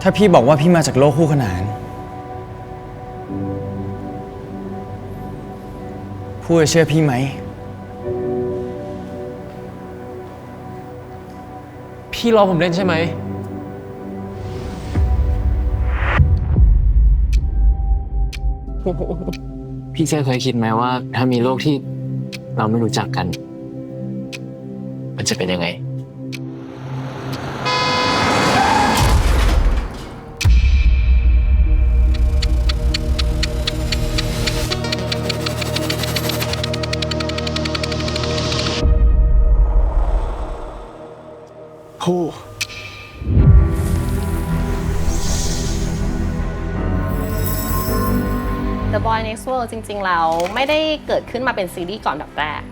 ถ้าพี่บอกว่าพี่มาจากโลกคู่ขนานผู้จะเชื่อพี่ไหมพี่รอผมเล่นใช่ไหมพี่เคยคิดไหมว่าถ้ามีโลกที่เราไม่รู้จักกันมันจะเป็นยังไงโอ้ The Boy Next World จริงๆแล้วไม่ได้เกิดขึ้นมาเป็นซีรีส์ก่อนแบบแรก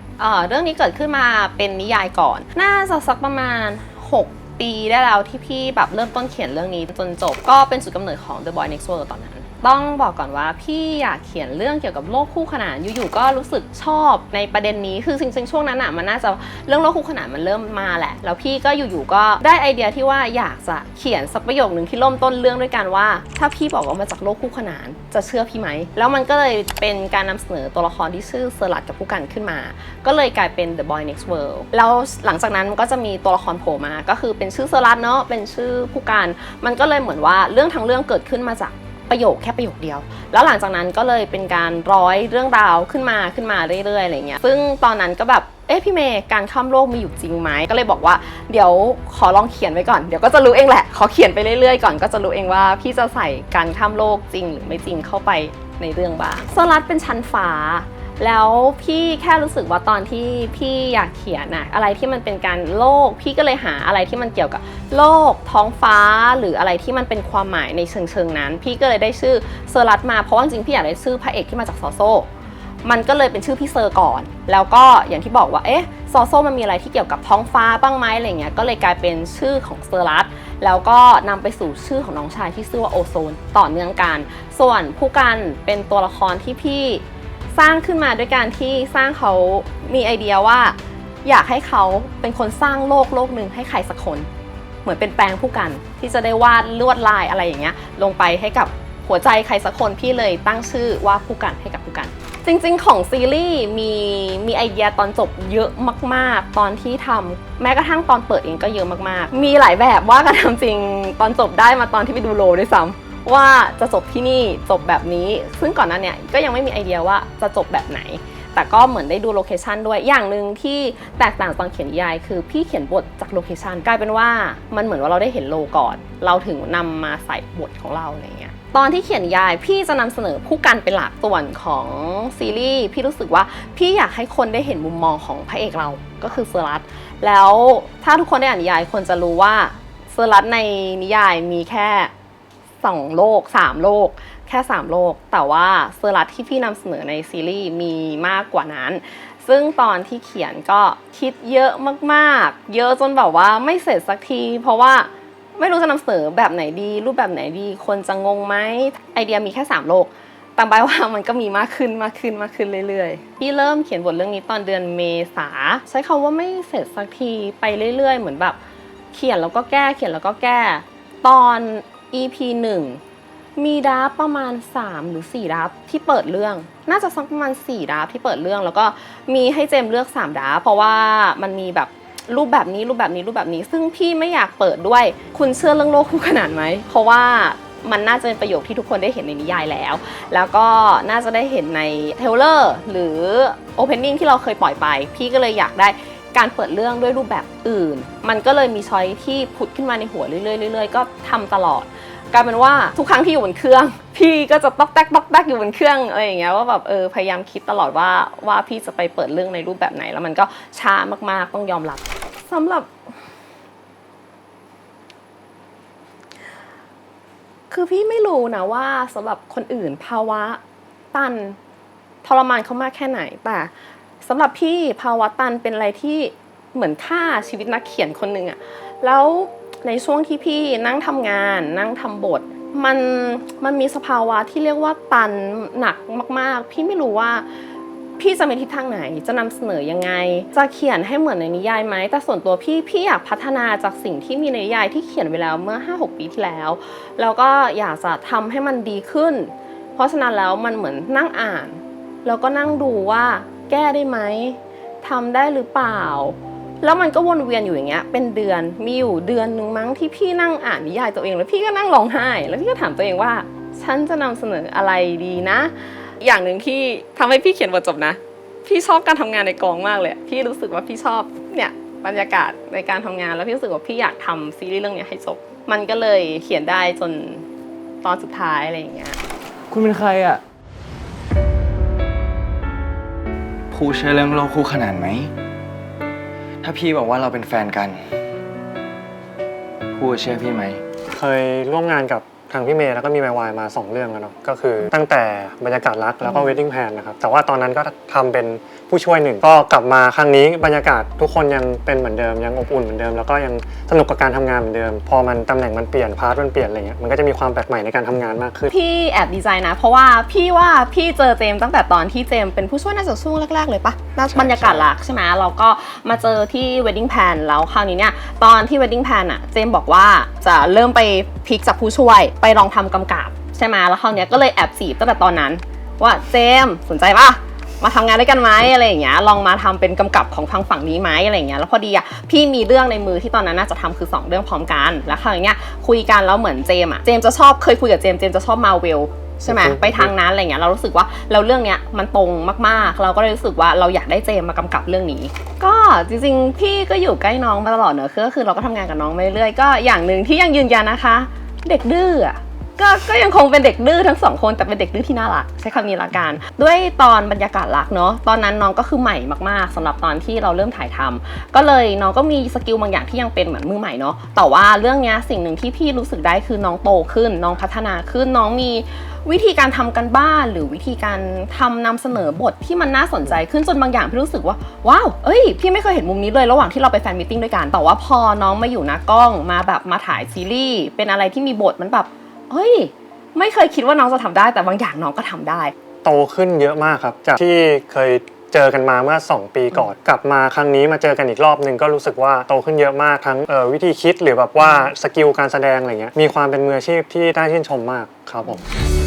เรื่องนี้เกิดขึ้นมาเป็นนิยายก่อนน่าจะสักประมาณ6 ปีได้แล้วที่พี่แบบเริ่มต้นเขียนเรื่องนี้จนจบก็เป็นจุดกำเนิดของ The Boy Next World ตอนนั้นต้องบอกก่อนว่าพี่อยากเขียนเรื่องเกี่ยวกับโลกคู่ขนานอยู่ๆก็รู้สึกชอบในประเด็นนี้คือจริงๆช่วงนั้นมันน่าจะเรื่องโลกคู่ขนานมันเริ่มมาแหละแล้วพี่ก็อยู่ๆก็ได้ไอเดียที่ว่าอยากจะเขียนสักประโยคนึงที่เริ่มต้นเรื่องด้วยกันว่าถ้าพี่บอกว่ามาจากโลกคู่ขนานจะเชื่อพี่ไหมแล้วมันก็เลยเป็นการนำเสนอตัวละครที่ชื่อเซอร์ลัดกับผู้กันขึ้นมาก็เลยกลายเป็น The Boy Next World แล้วหลังจากนั้นมันก็จะมีตัวละครโผล่มาก็คือเป็นชื่อเซอร์ลัดเนาะเป็นชื่อผู้กันมันก็เลยเหมือนว่าเรื่องทั้งเรื่องเกิดขึ้นมาจากประโยคแค่ประโยคเดียวแล้วหลังจากนั้นก็เลยเป็นการร้อยเรื่องราวขึ้นมาเรื่อยๆอะไรเงี้ยซึ่งตอนนั้นก็แบบพี่เมย์การข้ามโลกมีอยู่จริงไหมก็เลยบอกว่าเดี๋ยวขอลองเขียนไว้ก่อนเดี๋ยวก็จะรู้เองแหละขอเขียนไปเรื่อยๆก่อนก็จะรู้เองว่าพี่จะใส่การข้ามโลกจริงหรือไม่จริงเข้าไปในเรื่องบ้างโซลัสเป็นชั้นฟ้าแล้วพี่แค่รู้สึกว่าตอนที่พี่อยากเขียนอะไรที่มันเป็นการโลกพี่ก็เลยหาอะไรที่มันเกี่ยวกับโลกท้องฟ้าหรืออะไรที่มันเป็นความหมายในเชิงนั้นพี่ก็เลยได้ชื่อเซอร์ลัสมาเพราะว่าจริงๆพี่อยากได้ชื่อพระเอกที่มาจากซอโซมันก็เลยเป็นชื่อพี่เซอร์ก่อนแล้วก็อย่างที่บอกว่าซอโซมันมีอะไรที่เกี่ยวกับท้องฟ้าบ้างไหมอะไรเงี้ยก็เลยกลายเป็นชื่อของเซอร์ลัสแล้วก็นำไปสู่ชื่อของน้องชายที่ชื่อว่าโอโซนต่อเนื่องกันส่วนผู้กันเป็นตัวละครที่พี่สร้างขึ้นมาด้วยการที่สร้างเขามีไอเดียว่าอยากให้เขาเป็นคนสร้างโลกหนึ่งให้ใครสักคนเหมือนเป็นแปลงผู้กันที่จะได้วาดลวดลายอะไรอย่างเงี้ยลงไปให้กับหัวใจใครสักคนพี่เลยตั้งชื่อว่าผู้กันให้กับผู้กันจริงๆของซีรีส์มีไอเดียตอนจบเยอะมากๆตอนที่ทำแม้กระทั่งตอนเปิดเองก็เยอะมากๆมีหลายแบบว่ากันทำจริงตอนจบได้มาตอนที่ไปดูโลด้วยซ้ำว่าจะจบที่นี่จบแบบนี้ซึ่งก่อนหน้าเนี่ยก็ยังไม่มีไอเดียว่าจะจบแบบไหนแต่ก็เหมือนได้ดูโลเคชันด้วยอย่างหนึ่งที่แตกต่างตอนเขียนนิยายคือพี่เขียนบทจากโลเคชันกลายเป็นว่ามันเหมือนว่าเราได้เห็นโลก่อนเราถึงนำมาใส่บทของเราอะไรเงี้ยตอนที่เขียนนิยายพี่จะนำเสนอผู้กันเป็นหลักส่วนของซีรีส์พี่รู้สึกว่าพี่อยากให้คนได้เห็นมุมมองของพระเอกเราก็คือเซอร์ลัสแล้วถ้าทุกคนได้อ่านนิยายคนจะรู้ว่าเซอร์ลัสในนิยายมีแค่2 โลก 3 โลกแค่3 โลกแต่ว่าเซอร์ลัสที่พี่นำเสนอในซีรีส์มีมากกว่านั้นซึ่งตอนที่เขียนก็คิดเยอะมากๆเยอะจนแบบว่าไม่เสร็จสักทีเพราะว่าไม่รู้จะนำเสนอแบบไหนดีรูปแบบไหนดีคนจะงงไหมไอเดียมีแค่3 โลกแต่ใบว่ามันก็มีมากขึ้นเรื่อยๆพี่เริ่มเขียนบทเรื่องนี้ตอนเดือนเมษาใช้คำว่าไม่เสร็จสักทีไปเรื่อยๆเหมือนแบบเขียนแล้วก็แก้เขียนแล้วก็แก้ตอน EP 1มีดราฟประมาณ3 หรือ 4ดราฟที่เปิดเรื่องน่าจะสักประมาณ4ดราฟที่เปิดเรื่องแล้วก็มีให้เจมเลือก3ดราฟเพราะว่ามันมีแบบรูปแบบนี้ซึ่งพี่ไม่อยากเปิดด้วยคุณเชื่อเรื่องโลกคู่ขนานไหมเพราะว่ามันน่าจะเป็นประโยคที่ทุกคนได้เห็นในนิยายแล้วก็น่าจะได้เห็นในเทรลเลอร์หรือโอเพนนิ่งที่เราเคยปล่อยไปพี่ก็เลยอยากได้การเปิดเรื่องด้วยรูปแบบอื่นมันก็เลยมีช้อยที่ผุดขึ้นมาในหัวเรื่อยๆก็ทำตลอดกลายเป็นว่าทุกครั้งที่อยู่บนเครื่องพี่ก็จะต๊อกแต๊กอยู่บนเครื่องอะไรอย่างเงี้ยว่าแบบพยายามคิดตลอดว่าพี่จะไปเปิดเรื่องในรูปแบบไหนแล้วมันก็ช้ามากๆต้องยอมรับสำหรับคือพี่ไม่รู้นะว่าสำหรับคนอื่นภาวะตันทรมานเขามากแค่ไหนแต่สำหรับพี่ภาวะตันเป็นอะไรที่เหมือนฆ่าชีวิตนักเขียนคนหนึ่งอะแล้วในช่วงที่พี่นั่งทำงานนั่งทำบทมันมีสภาวะที่เรียกว่าตันหนักมากๆพี่ไม่รู้ว่า พี่จะมีทิศทางไหนจะนำเสนอยังไงจะเขียนให้เหมือนในนิยายไหมแต่ส่วนตัวพี่อยากพัฒนาจากสิ่งที่มีในนิยายที่เขียนไว้แล้วเมื่อ 5-6 ปีที่แล้วแล้วก็อยากจะทำให้มันดีขึ้นเพราะฉะนั้นแล้วมันเหมือนนั่งอ่านแล้วก็นั่งดูว่าแก้ได้ไหมทำได้หรือเปล่าแล้วมันก็วนเวียนอยู่อย่างเงี้ยเป็นเดือนมีอยู่เดือนนึงมั้งที่พี่นั่งอ่านนิยายตัวเองแล้วพี่ก็นั่งร้องไห้แล้วพี่ก็ถามตัวเองว่าฉันจะนำเสนออะไรดีนะอย่างหนึ่งที่ทำให้พี่เขียนบทจบนะพี่ชอบการทำงานในกองมากเลยพี่รู้สึกว่าพี่ชอบเนี่ยบรรยากาศในการทำงานแล้วพี่รู้สึกว่าพี่อยากทำซีรีส์เรื่องนี้ให้จบมันก็เลยเขียนได้จนตอนสุดท้ายอะไรอย่างเงี้ย คุณเป็นใครอ่ะผู้เชื่อเรื่องโลกคู่ขนานไหมถ้าพี่บอกว่าเราเป็นแฟนกันผู้เชื่อพี่ไหม เคยร่วมงานกับทางพี่เมย์แล้วก็มีไมวายมา2เรื่องแล้วเนาะก็คือตั้งแต่บรรยากาศรักแล้วก็ Wedding Plan นะครับแต่ว่าตอนนั้นก็ทำเป็นผู้ช่วยหนึ่งก็กลับมาครั้งนี้บรรยากาศทุกคนยังเป็นเหมือนเดิมยังอบอุ่นเหมือนเดิมแล้วก็ยังสนุกกับการทำงานเหมือนเดิมพอมันตำแหน่งมันเปลี่ยนพาร์ทมันเปลี่ยนอะไรเงี้ยมันก็จะมีความแปลกใหม่ในการทำงานมากขึ้น พี่แอบดีใจนะเพราะว่าพี่เจอเจมส์ตั้งแต่ตอนที่เจมส์เป็นผู้ช่วยน่าจะช่วงแรกๆเลยปะบรรยากาศรักใช่ไหมเราก็มาเจอที่ Wedding Plan แล้วคราวนี้เนี่ยตอนที่ Wedding Plan อะเจมส์บอกว่าจะเริ่มไปพลิกจากผู้ช่วยไปลองทำกำกับใช่ไหมแล้วคราวนี้ก็เลยแอบจีบตั้งแต่ตอนนั้นว่าเจมส์สนใจปะมาทำงานด้วยกันไหมอะไรอย่างเงี้ยลองมาทำเป็นกำกับของทางฝั่งนี้ไหมอะไรอย่างเงี้ยแล้วพอดีอ่ะพี่มีเรื่องในมือที่ตอนนั้นน่าจะทำคือ2เรื่องพร้อมกันแล้วคราวนี้คุยกันแล้วเหมือนเจมส์จะชอบเคยคุยกับเจมส์จะชอบมาเวลใช่ไหมไปทางนั้นอะไรเงี้ยเรารู้สึกว่าเราเรื่องเนี้ยมันตรงมากๆเราก็เลยรู้สึกว่าเราอยากได้เจมส์มากำกับเรื่องนี้ก็จริงๆพี่ก็อยู่ใกล้น้องมาตลอดเนอะก็คือเราก็ทำงานกับน้องมาเรื่อยๆก็อย่างหนึ่งที่ยังยืนยันนะคะเด็กดื้อก็ยังคงเป็นเด็กดื้อทั้งสองคนแต่เป็นเด็กดื้อที่น่ารักใช้คำนี้ละกันด้วยตอนบรรยากาศรักเนาะตอนนั้นน้องก็คือใหม่มากๆสำหรับตอนที่เราเริ่มถ่ายทำก็เลยน้องก็มีสกิลบางอย่างที่ยังเป็นเหมือนมือใหม่เนาะแต่ว่าเรื่องนี้สิ่งหนึ่งที่พี่รู้สึกได้คือน้องโตขึ้นน้องพัฒนาขึ้นน้องมีวิธีการทำกันบ้านหรือวิธีการนำเสนอบทที่มันน่าสนใจขึ้นจนบางอย่างพี่รู้สึกว่าว้าวพี่ไม่เคยเห็นมุมนี้เลยระหว่างที่เราไปแฟนมิทติ้งด้วยกันแต่ว่าพอน้องมาอยู่หน้ากล้องมาถ่ายซีรีส์เป็นอะไรที่มีบทมันแบบไม่เคยคิดว่าน้องจะทำได้แต่บางอย่างน้องก็ทำได้โตขึ้นเยอะมากครับจากที่เคยเจอกันมาเมื่อ2ปีก่อนกลับมาครั้งนี้มาเจอกันอีกรอบนึงก็รู้สึกว่าโตขึ้นเยอะมากทั้งวิธีคิดหรือแบบว่าสกิลการแสดงอะไรเงี้ยมีความเป็นมืออาชีพที่น่าชื่นชมมากครับผม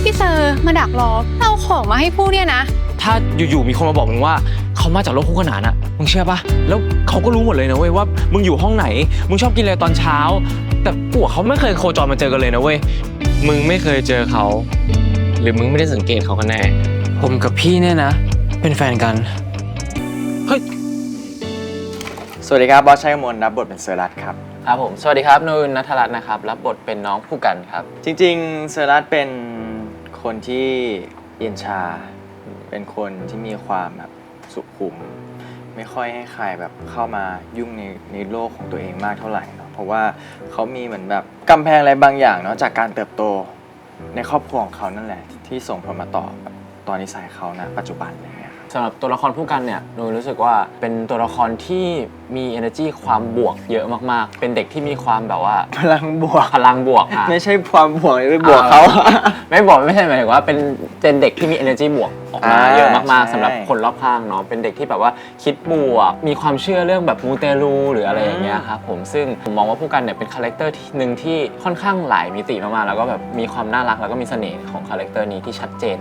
พี่เซอร์มาดักรอเอาของมาให้ผู้เนี่ยนะถ้าอยู่ๆมีคนมาบอกมึงว่าเขามาจากโลกคู่ขนานอะมึงเชื่อปะแล้วเขาก็รู้หมดเลยนะเว้ยว่ามึงอยู่ห้องไหนมึงชอบกินอะไรตอนเช้าแต่พวกเขาไม่เคยโคจรมาเจอกันเลยนะเว้ยมึงไม่เคยเจอเขาหรือมึงไม่ได้สังเกตเขากันแน่ผมกับพี่เนี่ยนะเป็นแฟนกันเฮ้ยสวัสดีครับบอสชัยมนรับบทเป็นเซอร์รัตครับครับผมสวัสดีครับนูนณัฐรัตน์นะครับรับบทเป็นน้องผู้กันครับจริงๆเซอร์รัตเป็นคนที่เย็นชาเป็นคนที่มีความแบบสุขุมไม่ค่อยให้ใครแบบเข้ามายุ่งในโลกของตัวเองมากเท่าไหร่เนาะเพราะว่าเขามีเหมือนแบบกำแพงอะไรบางอย่างเนาะจากการเติบโตในครอบครัวของเขานั่นแหละที่ส่งผลมาต่อตอนนิสัยเขานะปัจจุบันเลยสำหรับตัวละครผู้กันเนี่ยหนูรู้สึกว่าเป็นตัวละครที่มี energy ความบวกเยอะมากๆเป็นเด็กที่มีความแบบว่าพลังบวกไม่ใช่ความบวกหรือบวกเขาไม่บวกไม่ใช่หมายถึงว่าเป็นเด็กที่มี energy บวกออกมาเยอะมากๆสำหรับคนรอบข้างเนาะเป็นเด็กที่แบบว่าคิดบวกมีความเชื่อเรื่องแบบมูเตลูหรืออะไรอย่างเงี้ยครับผมซึ่งผมมองว่าผู้กันเนี่ยเป็นคาแรคเตอร์หนึ่งที่ค่อนข้างหลายมิติมากๆแล้วก็แบบมีความน่ารักแล้วก็มีเสน่ห์ของคาแรคเตอร์นี้ที่ชัดเจน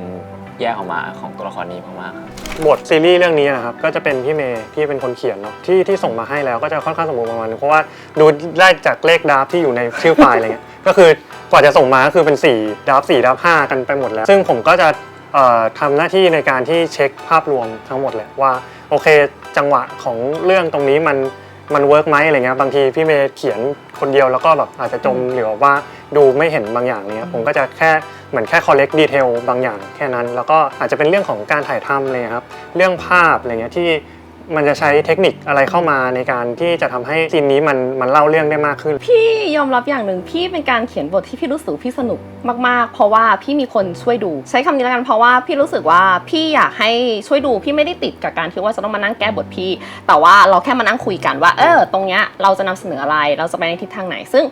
แยกออกมาของตัวละครนี้มากๆบทซีรีส์เรื่องนี้นะครับก็จะเป็นพี่เมย์ที่เป็นคนเขียนเนาะที่ส่งมาให้แล้วก็จะค่อนข้างสมบูรณ์ประมาณนึงเพราะว่าดูได้จากเลขดราฟที่อยู่ในชื่อไฟล์อะไรเงี้ยก็คือกว่าจะส่งมาก็คือเป็น4ดราฟ4ดราฟ5กันไปหมดแล้วซึ่งผมก็จะทำหน้าที่ในการที่เช็คภาพรวมทั้งหมดแหละว่าโอเคจังหวะของเรื่องตรงนี้มันเวิร์กไหมอะไรเงี้ยบางทีพี่เมย์เขียนคนเดียวแล้วก็แบบอาจจะจมหรือว่าดูไม่เห็นบางอย่างเนี้ยผมก็จะเหมือนแค่ collect detail บางอย่างแค่นั้นแล้วก็อาจจะเป็นเรื่องของการถ่ายทำเลยครับเรื่องภาพอะไรเงี้ยที่ มันจะใช้เทคนิคอะไรเข้ามาในการที่จะทำให้ซีนนี้มันเล่าเรื่องได้มากขึ้น พี่ยอมรับอย่างหนึ่งพี่เป็นการเขียนบทที่พี่รู้สึกพี่สนุกมากๆเพราะว่าพี่มีคนช่วยดูใช้คำนี้แล้วกันเพราะว่าพี่รู้สึกว่าพี่อยากให้ช่วยดูพี่ไม่ได้ติดกับการที่ว่าจะต้องมานั่งแก้บทพี่แต่ว่าเราแค่มานั่งคุยกันว่าตรงเนี้ยเราจะนำเสนออะไรเราจะไปในทิศทางไหนซึ่ง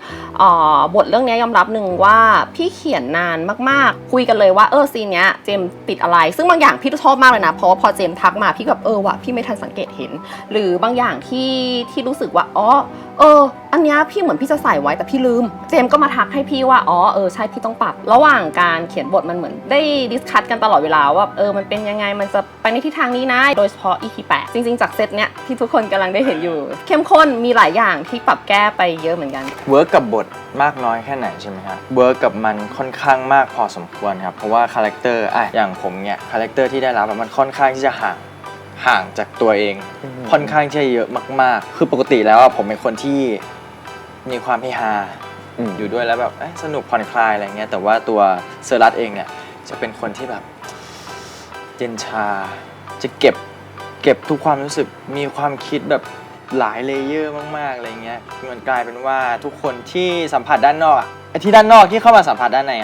บทเรื่องนี้ยอมรับหนึ่งว่าพี่เขียนนานมากๆคุยกันเลยว่าซีนเนี้ยเจมติดอะไรซึ่งบางอย่างพี่ชอบมากเลยนะเพราะว่าพอเจมทักมาพี่แบบว่ะพี่ไม่ทันสังเกตเห็นหรือบางอย่างที่รู้สึกว่าอันเนี้ยพี่เหมือนพี่จะใส่ไว้แต่พี่ลืมเจมก็มาทักให้พี่ว่าใช่พี่ต้องปรับระหว่างการเขียนบทมันเหมือนได้ดิสคัสกันตลอดเวลาว่ามันเป็นยังไงมันจะไปในทิศทางนี้นะโดยเฉพาะ EP 8จริงๆจากเซตเนี้ยที่ทุกคนกำลังได้เห็นอยู่เข้มข้นมีหลายอย่างที่ปรับแก้ไปเยอะเหมือนกัน เวิร์กกับบทมากน้อยแค่ไหนใช่ไหมครับเวิร์กกับมันค่อนข้างมากพอสมควรครับเพราะว่าคาแรคเตอร์อย่างผมเนี่ยคาแรคเตอร์ที่ได้รับมันค่อนข้างที่จะห่างจากตัวเองค่อนข้างที่จะเยอะมากๆคือปกติแล้วผมเป็นคนที่มีความเฮฮาอยู่ด้วยแล้วแบบสนุกผ่อนคลายอะไรเงี้ยแต่ว่าตัวเซอร์รัตเองเนี่ยจะเป็นคนที่แบบเย็นชาจะเก็บทุกความรู้สึกมีความคิดแบบหลายเลเยอร์มากๆอะไรเงี้ยมันกลายเป็นว่าทุกคนที่สัมผัสด้านนอกไอ้ที่ด้านนอกที่เข้ามาสัมผัสด้านใน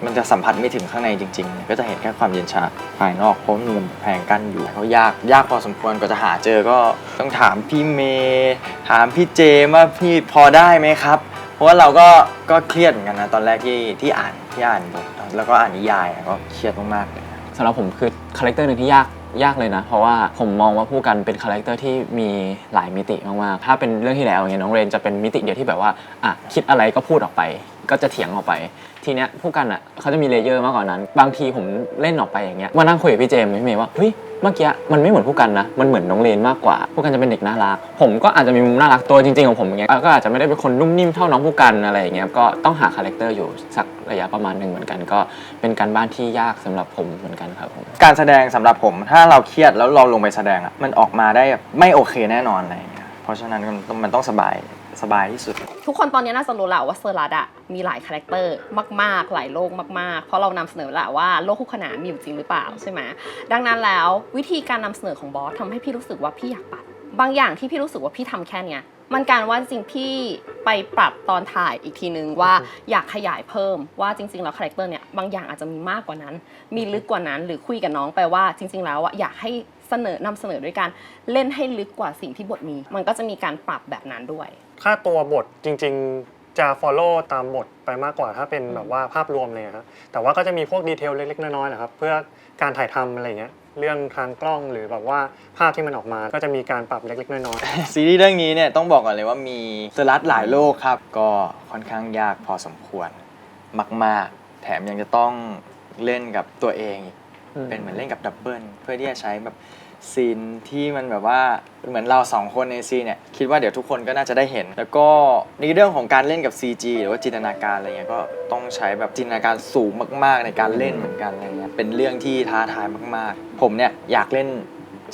มันจะสัมผัสไม่ถึงข้างในจริงๆก็จะเห็นแค่ความเย็นชาภายนอกเพราะมีกำแพงกั้นอยู่เขายากพอสมควรกว่าจะหาเจอก็ต้องถามพี่เมย์ถามพี่เจมว่าพี่พอได้ไหมครับเพราะว่าเราก็เครียดเหมือนกันนะตอนแรกที่อ่านบทแล้วก็อ่านนิยายก็เครียดมากๆเลยสำหรับผมคือคาแรคเตอร์หนึ่งที่ยากเลยนะเพราะว่าผมมองว่าผู้กันเป็นคาแรคเตอร์ที่มีหลายมิติมากๆถ้าเป็นเรื่องที่แล้วอย่างเงี้ยน้องเรนจะเป็นมิติเดียวที่แบบว่าคิดอะไรก็พูดออกไปก็จะเถียงออกไปทีเนี้ยผู้กันเขาจะมีเลเยอร์มากกว่านั้นบางทีผมเล่นออกไปอย่างเงี้ยมานั่งคุยกับพี่เจมส์พี่เมย์ว่าเฮ้ยเมื่อกี้มันไม่เหมือนผู้กันนะมันเหมือนน้องเรนมากกว่าผู้กันจะเป็นเด็กน่ารักผมก็อาจจะมีมุมน่ารักตัวจริงๆของผมอย่างเงี้ยก็อาจจะไม่ได้เป็นคนนุ่มนิ่มเท่าน้องผู้กันอะไรอย่างเงี้ยก็ต้องหาคาแรคเตอร์อยู่สักระยะประมาณนึงเหมือนกันก็เป็นการบ้านที่ยากสำหรับผมเหมือนกันครับผมการแสดงสำหรับผมถ้าเราเครียดแล้วเราลงไปแสดงมันออกมาได้ไม่โอเคแน่นอนอะไรอย่างเงี้ยเพราะฉะนั้นมันต้องสบายที่สุดทุกคนตอนนี้น่าจะรู้แล้วว่าเซอร์รัตมีหลายคาแรคเตอร์มากๆหลายโลกมากๆเพราะเรานำเสนอแล้วว่าโลกคู่ขนานมีอยู่จริงหรือเปล่าใช่ไหมดังนั้นแล้ววิธีการนำเสนอของบอสทำให้พี่รู้สึกว่าพี่อยากปรับบางอย่างที่พี่รู้สึกว่าพี่ทำแค่เนี้ยมันการว่าจริงพี่ไปปรับตอนถ่ายอีกทีนึงว่าอยากขยายเพิ่มว่าจริงๆแล้วคาแรคเตอร์เนี่ยบางอย่างอาจจะมีมากกว่านั้นมีลึกกว่านั้นหรือคุยกับน้องไปว่าจริงๆแล้วอยากให้นำเสนอด้วยการเล่นให้ลึกกว่าสิ่งที่บทมีมันก็จะมีการปรับแบบนั้นด้วยถ้าตัวบทจริงๆจะ follow ตามบทไปมากกว่าถ้าเป็นแบบว่าภาพรวมเลยครับแต่ว่าก็จะมีพวกดีเทลเล็กๆน้อยๆนะครับเพื่อการถ่ายทำอะไรเงี้ยเรื่องทางกล้องหรือแบบว่าภาพที่มันออกมาก็จะมีการปรับเล็กๆน้อยๆ ซีรีส์เรื่องนี้เนี่ยต้องบอกก่อนเลยว่ามีเซอร์รัตหลายโลกครับก็ค่อนข้างยากพอสมควรมากๆแถมยังจะต้องเล่นกับตัวเองเป็นเหมือนเล่นกับดับเบิลเพื่อที่จะใช้แบบซีนที่มันแบบว่าเหมือนเรา2คนในซีนเนี่ยคิดว่าเดี๋ยวทุกคนก็น่าจะได้เห็นแล้วก็ในเรื่องของการเล่นกับ CG หรือว่าจินตนาการอะไรเงี้ยก็ต้องใช้แบบจินตนาการสูงมากๆในการเล่นเหมือนกันอะไรเงี้ยเป็นเรื่องที่ท้าทายมากๆผมเนี่ยอยากเล่น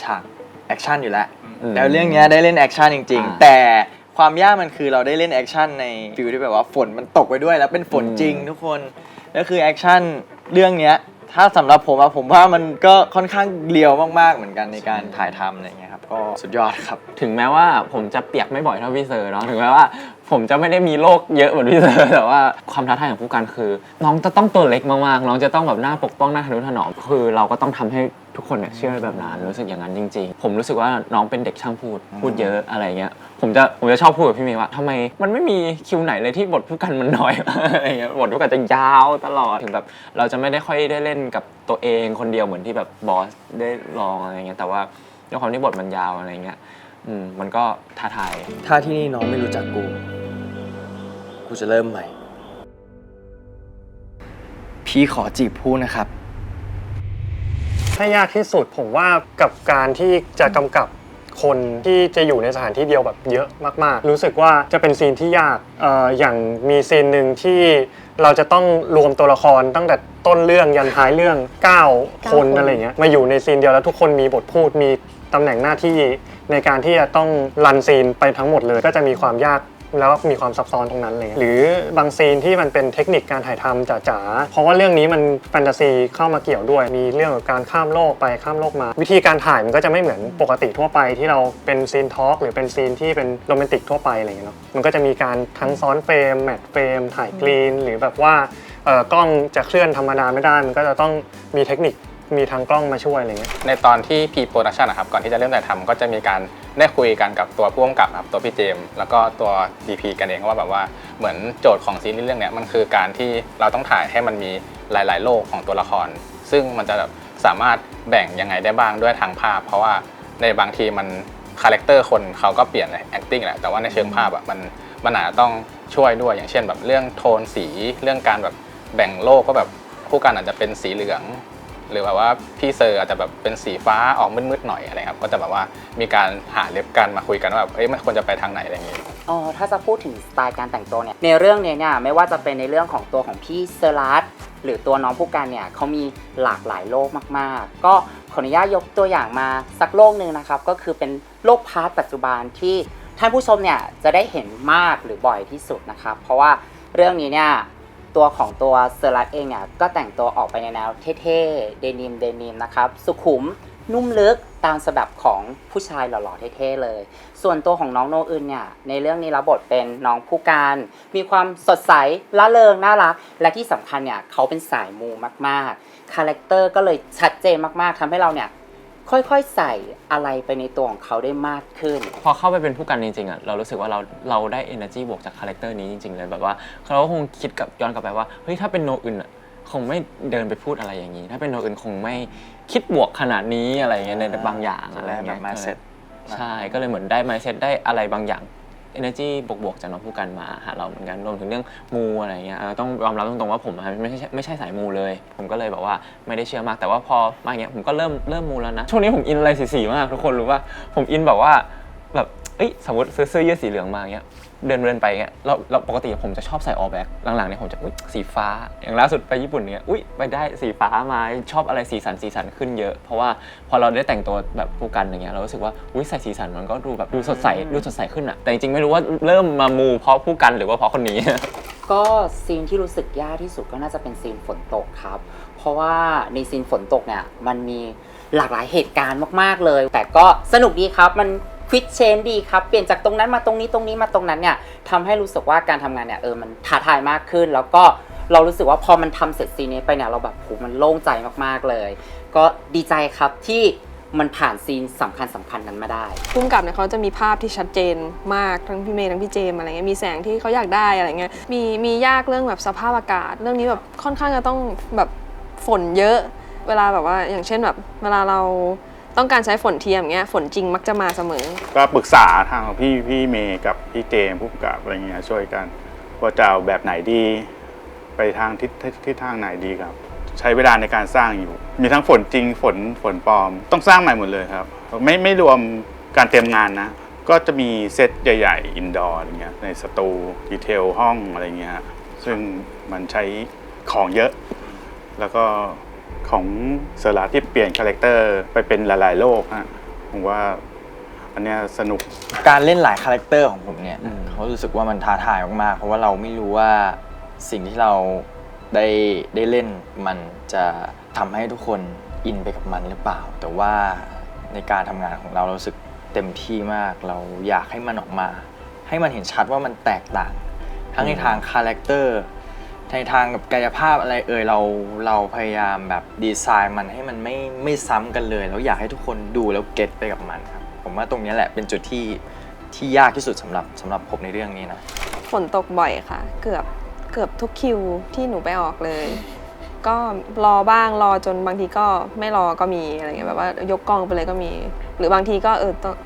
ฉากแอคชั่นอยู่แล้วแล้วเรื่องนี้ได้เล่นแอคชั่นจริงๆแต่ความยากมันคือเราได้เล่นแอคชั่นในฟิลที่แบบว่าฝนมันตกไปด้วยแล้วเป็นฝนจริงทุกคนแล้วคือแอคชั่นเรื่องเนี้ยถ้าสำหรับผมว่ามันก็ค่อนข้างเรียวมากๆเหมือนกันในการถ่ายทำอะไรเงี้ยครับก็สุดยอดครับถึงแม้ว่าผมจะเปียกไม่บ่อยเท่าพี่เซอร์เนาะถึงแม้ว่าผมจะไม่ได้มีโรคเยอะเหมือนพี่เซอร์แต่ว่าความท้าทายของผู้กันคือน้องจะต้องตัวเล็กมากๆน้องจะต้องแบบหน้าปกป้องหน้าทะนุถนอมคือเราก็ต้องทำให้ทุกคนเนี่ยเชื่อแบบนั้นรู้สึกอย่างนั้นจริงๆผมรู้สึกว่าน้องเป็นเด็กช่างพูดเยอะอะไรเงี้ยผมจะชอบพูดกับพี่เมย์ว่าทำไมมันไม่มีคิวไหนเลยที่บทผู้กันมันน้อยอะไรเงี้ยบทผู้กันจะยาวตลอดถึงแบบเราจะไม่ได้ค่อยได้เล่นกับตัวเองคนเดียวเหมือนที่แบบบอสได้ลองอะไรเงี้ยแต่ว่าด้วยความที่บทมันยาวอะไรเงี้ยมันก็ท้าทายถ้าที่นี่น้องไม่รู้จักกูจะเริ่มใหม่พี่ขอจีบผู้นะครับถ้ายากที่สุดผมว่ากับการที่จะกำกับคนที่จะอยู่ในสถานที่เดียวแบบเยอะมากๆรู้สึกว่าจะเป็นซีนที่ยากอย่างมีซีนหนึ่งที่เราจะต้องรวมตัวละครตั้งแต่ต้นเรื่องยันท้ายเรื่อง9 คนอะไรเงี้ยมาอยู่ในซีนเดียวแล้วทุกคนมีบทพูดมีตำแหน่งหน้าที่ในการที่จะต้องรันซีนไปทั้งหมดเลยก็จะมีความยาก แล้วก็มีความซับซ้อนตรงนั้นเลยหรือบางซีนที่มันเป็นเทคนิคการถ่ายทำจ๋าๆเพราะว่าเรื่องนี้มันแฟนตาซีเข้ามาเกี่ยวด้วยมีเรื่องของการข้ามโลกไปข้ามโลกมาวิธีการถ่ายมันก็จะไม่เหมือนปกติทั่วไปที่เราเป็นซีนทอล์กหรือเป็นซีนที่เป็นโรแมนติกทั่วไปอะไรอย่างเงี้ยเนาะมันก็จะมีการทั้งซ้อนเฟรมแมทเฟรมถ่ายกรีนหรือแบบว่ากล้องจะเคลื่อนธรรมดาไม่ได้มันก็จะต้องมีเทคนิคมีทางกล้องมาช่วยอะไรเงี้ยในตอนที่พีโปรดักชันนะครับก่อนที่จะเริ่มถ่ายทำก็จะมีการได้คุยกันกับตัวผู้กำกับครับตัวพี่เจมส์แล้วก็ตัว DP กันเองว่าแบบว่าเหมือนโจทย์ของซีรีส์เรื่องนี้มันคือการที่เราต้องถ่ายให้มันมีหลายๆโลกของตัวละครซึ่งมันจะแบบสามารถแบ่งยังไงได้บ้างด้วยทางภาพเพราะว่าในบางทีมันคาแรคเตอร์คนเขาก็เปลี่ยนใน acting แหละแต่ว่าในเชิงภาพมันอาจจะต้องช่วยด้วยอย่างเช่นแบบเรื่องโทนสีเรื่องการแบบแบ่งโลกก็แบบผู้กันอาจจะเป็นสีเหลืองหรือแบบว่าพี่เซอร์อาจจะแบบเป็นสีฟ้าออกมืดๆหน่อยอะไรครับก็จะแบบว่ามีการหาเล็บกันมาคุยกันว่าแบบมันควรจะไปทางไหนอะไรอย่างงี้ถ้าจะพูดถึงสไตล์การแต่งตัวเนี่ยในเรื่องนี้เนี่ยไม่ว่าจะเป็นในเรื่องของตัวของพี่เซอรัสหรือตัวน้องผู้กันเนี่ยเขามีหลากหลายโลกมากๆก็ขออนุญาตยกตัวอย่างมาสักโลกหนึ่งนะครับก็คือเป็นโลกพาร์ทปัจจุบันที่ท่านผู้ชมเนี่ยจะได้เห็นมากหรือบ่อยที่สุดนะครับเพราะว่าเรื่องนี้เนี่ยตัวของตัวเซอรัสเองเนี่ยก็แต่งตัวออกไปในแนวเท่ๆเดนิมนะครับสุขุมนุ่มลึกตามฉบับของผู้ชายหล่อๆเท่ๆเลยส่วนตัวของน้องโนอึนเนี่ยในเรื่องนี้รับบทเป็นน้องผู้การมีความสดใสร่าเริงน่ารักและที่สำคัญเนี่ยเขาเป็นสายมูมากๆคาแรคเตอร์ก็เลยชัดเจนมากๆทำให้เราเนี่ยค่อยๆใส่อะไรไปในตัวของเขาได้มากขึ้นพอเข้าไปเป็นผู้กันจริงๆอ่ะเรารู้สึกว่าเราได้ energy บวกจากคาแรคเตอร์นี้จริงๆเลยแบบว่าเราก็คงคิดกับย้อนกลับไปว่าเฮ้ยถ้าเป็นโนอึนอ่ะคงไม่เดินไปพูดอะไรอย่างนี้ถ้าเป็นโนอึนคงไม่คิดบวกขนาดนี้อะไรเงี้ยในบางอย่างอะไรเงี้ย mindset ใช่ก็เลยเหมือนได้ mindset ได้อะไรบางอย่าง energy บวกๆจากน้องผู้กันมาหาเราเหมือนกันรวมถึงเรื่องมูอะไรเงี้ยต้องยอมรับตรงๆว่าผมไม่ใช่สายมูเลยผมก็เลยแบบว่าไม่ได้เชื่อมากแต่ว่าพอมาอย่างเงี้ยผมก็เริ่มมูแล้วนะช่วงนี้ผมอินอะไรสีๆมากทุกคนรู้ว่าผมอินแบบว่าแบบสมมติซื้อเสื้อยืดสีเหลืองมาเงี้ยเดินไปเงี้ยเราปกติผมจะชอบใส่ all black หลังๆเนี่ยผมจะสีฟ้าอย่างล่าสุดไปญี่ปุ่นเนี่ยไปได้สีฟ้ามาชอบอะไรสีสันขึ้นเยอะเพราะว่าพอเราได้แต่งตัวแบบผู้กันอย่างเงี้ยเรารู้สึกว่าใส่สีสันมันก็ดูสดใสขึ้นอะแต่จริงๆไม่รู้ว่าเริ่มมามูเพราะผู้กันหรือว่าเพราะคนนี้ ก็ซีนที่รู้สึกยากที่สุดก็น่าจะเป็นซีนฝนตกครับเพราะว่าในซีนฝนตกเนี่ยมันมีหลากหลายเหตุการณ์มากๆเลยแต่ก็สนุกดีครับมันควิกเชนดีครับเปลี่ยนจากตรงนั้นมาตรงนี้มาตรงนั้นเนี่ยทำให้รู้สึกว่าการทำงานเนี่ยมันท้าทายมากขึ้นแล้วก็เรารู้สึกว่าพอมันทำเสร็จซีนนี้ไปเนี่ยเราแบบมันโล่งใจมากๆเลยก็ดีใจครับที่มันผ่านซีนสำคัญนั้นมาได้พุ่มกับเนี่ยเขาจะมีภาพที่ชัดเจนมากทั้งพี่เมย์ทั้งพี่เจมอะไรเงี้ยมีแสงที่เขาอยากได้อะไรเงี้ยมียากเรื่องแบบสภาพอากาศเรื่องนี้แบบค่อนข้างจะต้องแบบฝนเยอะเวลาแบบว่าอย่างเช่นแบบเวลาเราต้องการใช้ฝนเทียมอย่างเงี้ยฝนจริงมักจะมาเสมอก็ปรึกษาทางพี่เมย์กับพี่เจมผู้กำกับอะไรเงี้ยช่วยกันว่าจะเอาแบบไหนดีไปทางทิศทางไหนดีครับใช้เวลาในการสร้างอยู่มีทั้งฝนจริงฝนปลอมต้องสร้างใหม่หมดเลยครับไม่รวมการเตรียมงานนะก็จะมีเซตใหญ่ๆอินดอร์อะไรเงี้ยในสตูดีเทลห้องอะไรเงี้ยซึ่งมันใช้ของเยอะแล้วก็ของเซอร์รัสที่เปลี่ยนคาแรคเตอร์ไปเป็นหลายๆโลกฮะผมว่าอันเนี้ยสนุกการเล่นหลายคาแรคเตอร์ของผมเนี่ยเขารู้สึกว่ามันท้าทายมากๆเพราะว่าเราไม่รู้ว่าสิ่งที่เราได้เล่นมันจะทำให้ทุกคนอินไปกับมันหรือเปล่าแต่ว่าในการทำงานของเรารู้สึกเต็มที่มากเราอยากให้มันออกมาให้มันเห็นชัดว่ามันแตกต่างทั้งในทางคาแรคเตอร์ในทางกับกายภาพอะไรเราพยายามแบบดีไซน์มันให้มันไม่ซ้ำกันเลยแล้วอยากให้ทุกคนดูแล้วเก็ตไปกับมันครับผมว่าตรงนี้แหละเป็นจุดที่ยากที่สุดสำหรับผมในเรื่องนี้นะฝนตกบ่อยค่ะเกือบทุกคิวที่หนูไปออกเลยก็รอบ้างรอจนบางทีก็ไม่รอก็มีอะไรเงี้ยแบบว่ายกกล้องไปเลยก็มีหรือบางทีก็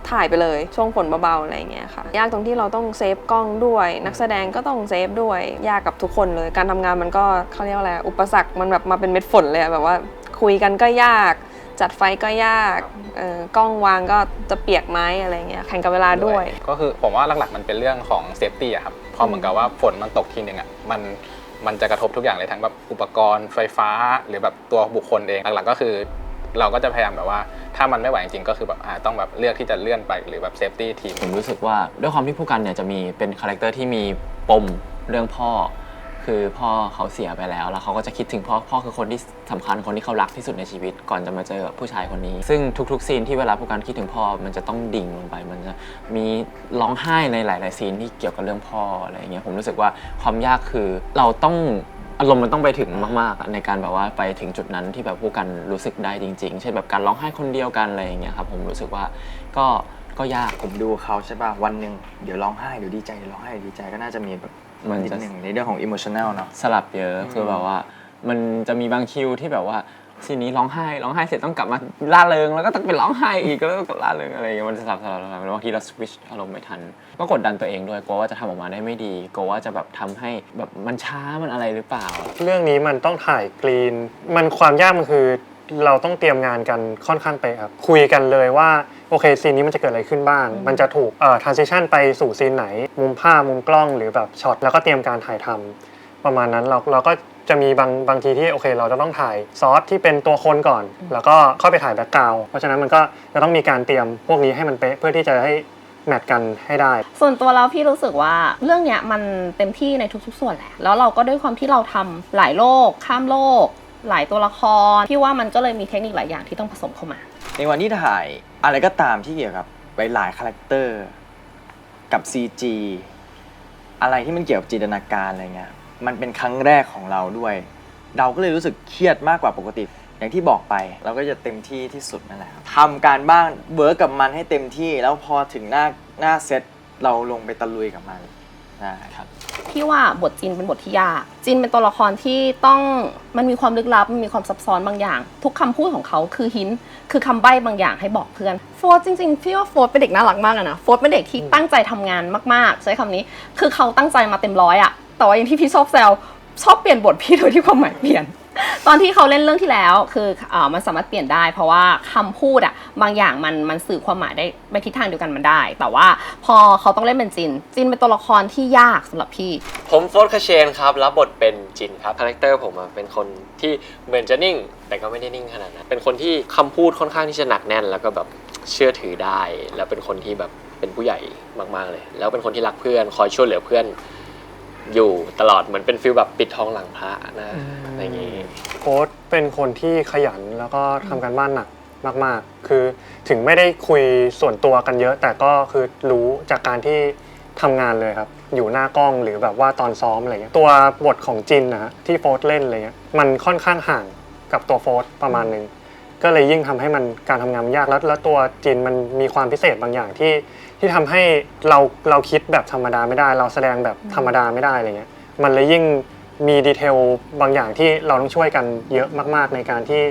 ถ่ายไปเลยช่วงฝนเบาๆอะไรเงี้ยค่ะยากตรงที่เราต้องเซฟกล้องด้วยนักแสดงก็ต้องเซฟด้วยยากกับทุกคนเลยการทำงานมันก็เขาเรียกว่าอะไรอุปสรรคมันแบบมาเป็นเม็ดฝนเลยแบบว่าคุยกันก็ยากจัดไฟก็ยากกล้องวางก็จะเปียกไหมอะไรเงี้ยแข่งกับเวลาด้วยก็คือผมว่าหลักๆมันเป็นเรื่องของเซฟตี้ครับพอเหมือนกับว่าฝนมันตกทีนึงมันจะกระทบทุกอย่างเลยทั้งแบบอุปกรณ์ไฟฟ้าหรือแบบตัวบุคคลเองหลักๆก็คือเราก็จะพยายามแบบว่า ถ้ามันไม่ไหวจริงๆก็คือแบบต้องแบบเลือกที่จะเลื่อนไปหรือแบบเซฟตี้ทีม ผมรู้สึกว่าด้วยความที่ผู้กันเนี่ยจะมีเป็นคาแรคเตอร์ที่มีปมเรื่องพ่อ คือพ่อเขาเสียไปแล้วเขาก็จะคิดถึงพ่อคือคนที่สำคัญคนที่เขารักที่สุดในชีวิตก่อนจะมาเจอผู้ชายคนนี้ซึ่งทุกๆซีนที่เวลาผู้กันคิดถึงพ่อมันจะต้องดิ่งลงไปมันจะมีร้องไห้ในหลายๆซีนที่เกี่ยวกับเรื่องพ่ออะไรอย่างเงี้ยผมรู้สึกว่าความยากคือเราต้องอารมณ์มันต้องไปถึงมากๆในการแบบว่าไปถึงจุดนั้นที่แบบผู้กันรู้สึกได้จริงๆเช่นแบบการร้องไห้คนเดียวกันอะไรอย่างเงี้ยครับผมรู้สึกว่าก็ยาก ผมดูเขาใช่ป่ะวันหนึ่งเดี๋ยวร้องไห้เดี๋ยวดีใจเดี๋ยวร้องไห้เดี๋ยวดีใจก็น่าจะมีแบบ มัน นิด จะ หนึ่งในเรื่องของอิโมชันแนลเนาะ สลับเยอะคือแบบว่ามันจะมีบางคิวที่แบบว่าซีนนี้ร้องไห้เสร็จต้องกลับมาล่าเริงแล้วก็ต้องไปร้องไห้อีกแล้วก็ล่าเริงอะไรอย่างเงี้ยมันสลับแล้วบางทีเราสวิตช์อารมณ์ไม่ทันก็กดดันตัวเองด้วยกลัวว่าจะทำออกมาได้ไม่ดีกลัวว่าจะแบบทำให้แบบมันช้ามันอะไรหรือเปล่า เรื่องนี้มันต้องถ่ายกรีนมันความยากมันคือเราต้องเตรียมงานกันค่อนข้างเป๊ะครับคุยกันเลยว่าโอเคซีนนี้มันจะเกิดอะไรขึ้นบ้างมันจะถูกtransition ไปสู่ซีนไหนมุมภาพมุมกล้องหรือแบบช็อตแล้วก็เตรียมการถ่ายทำประมาณนั้นเราก็จะมีบางทีที่โอเคเราจะต้องถ่ายซอสที่เป็นตัวคนก่อนแล้วก็เข้าไปถ่ายแบ็คกราวด์เพราะฉะนั้นมันก็จะต้องมีการเตรียมพวกนี้ให้มันเป๊ะเพื่อที่จะให้แมทกันให้ได้ส่วนตัวเราพี่รู้สึกว่าเรื่องเนี้ยมันเต็มที่ในทุกๆส่วนแหละแล้วเราก็ด้วยความที่เราทำหลายโลกข้ามโลกหลายตัวละครพี่ว่ามันก็เลยมีเทคนิคหลายอย่างที่ต้องผสมเข้ามาในวันที่ถ่ายอะไรก็ตามที่เกี่ยวกับหลายคาแรคเตอร์กับ CG อะไรที่มันเกี่ยวกับจินตนาการอะไรเงี้ยมันเป็นครั้งแรกของเราด้วยเราก็เลยรู้สึกเครียดมากกว่าปกติอย่างที่บอกไปเราก็จะเต็มที่ที่สุดนั่นแหละทำการบ้านเวิร์กกับมันให้เต็มที่แล้วพอถึงหน้าเซตเราลงไปตะลุยกับมันนะครับพี่ว่าบทจินเป็นบทที่ยากจินเป็นตัวละครที่มันมีความลึกลับมันมีความซับซ้อนบางอย่างทุกคำพูดของเขาคือหินคือคำใบ้บางอย่างให้บอกเพื่อนโฟร์จริงๆพี่ว่าโฟร์เป็นเด็กน่ารักมากนะโฟร์เป็นเด็กที่ตั้งใจทำงานมากๆใช้คำนี้คือเขาตั้งใจมาเต็มร้อยอะแต่ว่าอย่างที่พี่ชอบแซวชอบเปลี่ยนบทพี่โดยที่ความหมายเปลี่ยนตอนที่เขาเล่นเรื่องที่แล้วคือมันสามารถเปลี่ยนได้เพราะว่าคำพูดอะบางอย่างมันสื่อความหมายได้ไปทิศทางเดียวกันมันได้แต่ว่าพอเขาต้องเล่นเป็นจินเป็นตัวละครที่ยากสำหรับพี่ผมโฟร์คาเชนครับรับบทเป็นจินครับคาแรคเตอร์ผมเป็นคนที่เหมือนจะนิ่งแต่ก็ไม่ได้นิ่งขนาดนั้นเป็นคนที่คำพูดค่อนข้างที่จะหนักแน่นแล้วก็แบบเชื่อถือได้แล้วเป็นคนที่แบบเป็นผู้ใหญ่มากๆเลยแล้วเป็นคนที่รักเพื่อนคอยช่วยเหลือเพื่อนอยู่ตลอดเหมือนเป็นฟีลแบบปิดทองหลังพระนะอะไรอย่างนี้โค้ชเป็นคนที่ขยันแล้วก็ทำการบ้านหนักมากๆคือถึงไม่ได้คุยส่วนตัวกันเยอะแต่ก็คือรู้จากการที่ทำงานเลยครับอยู่หน้ากล้องหรือแบบว่าตอนซ้อมอะไรเงี้ยตัวบทของจินนะฮะที่โฟร์เล่นอะไรเงี้ยมันค่อนข้างห่างกับตัวโฟร์ประมาณนึงก็เลยยิ่งทำให้มันการทำงานมันยากแล้วตัวจินมันมีความพิเศษบางอย่างที่ทำให้เราคิดแบบธรรมดาไม่ได้เราแสดงแบบธรรมดาไม่ได้อะไรเงี้ยมันเลยยิ่งมีดีเทลบางอย่างที่เราต้องช่วยกันเยอะมากๆในการที่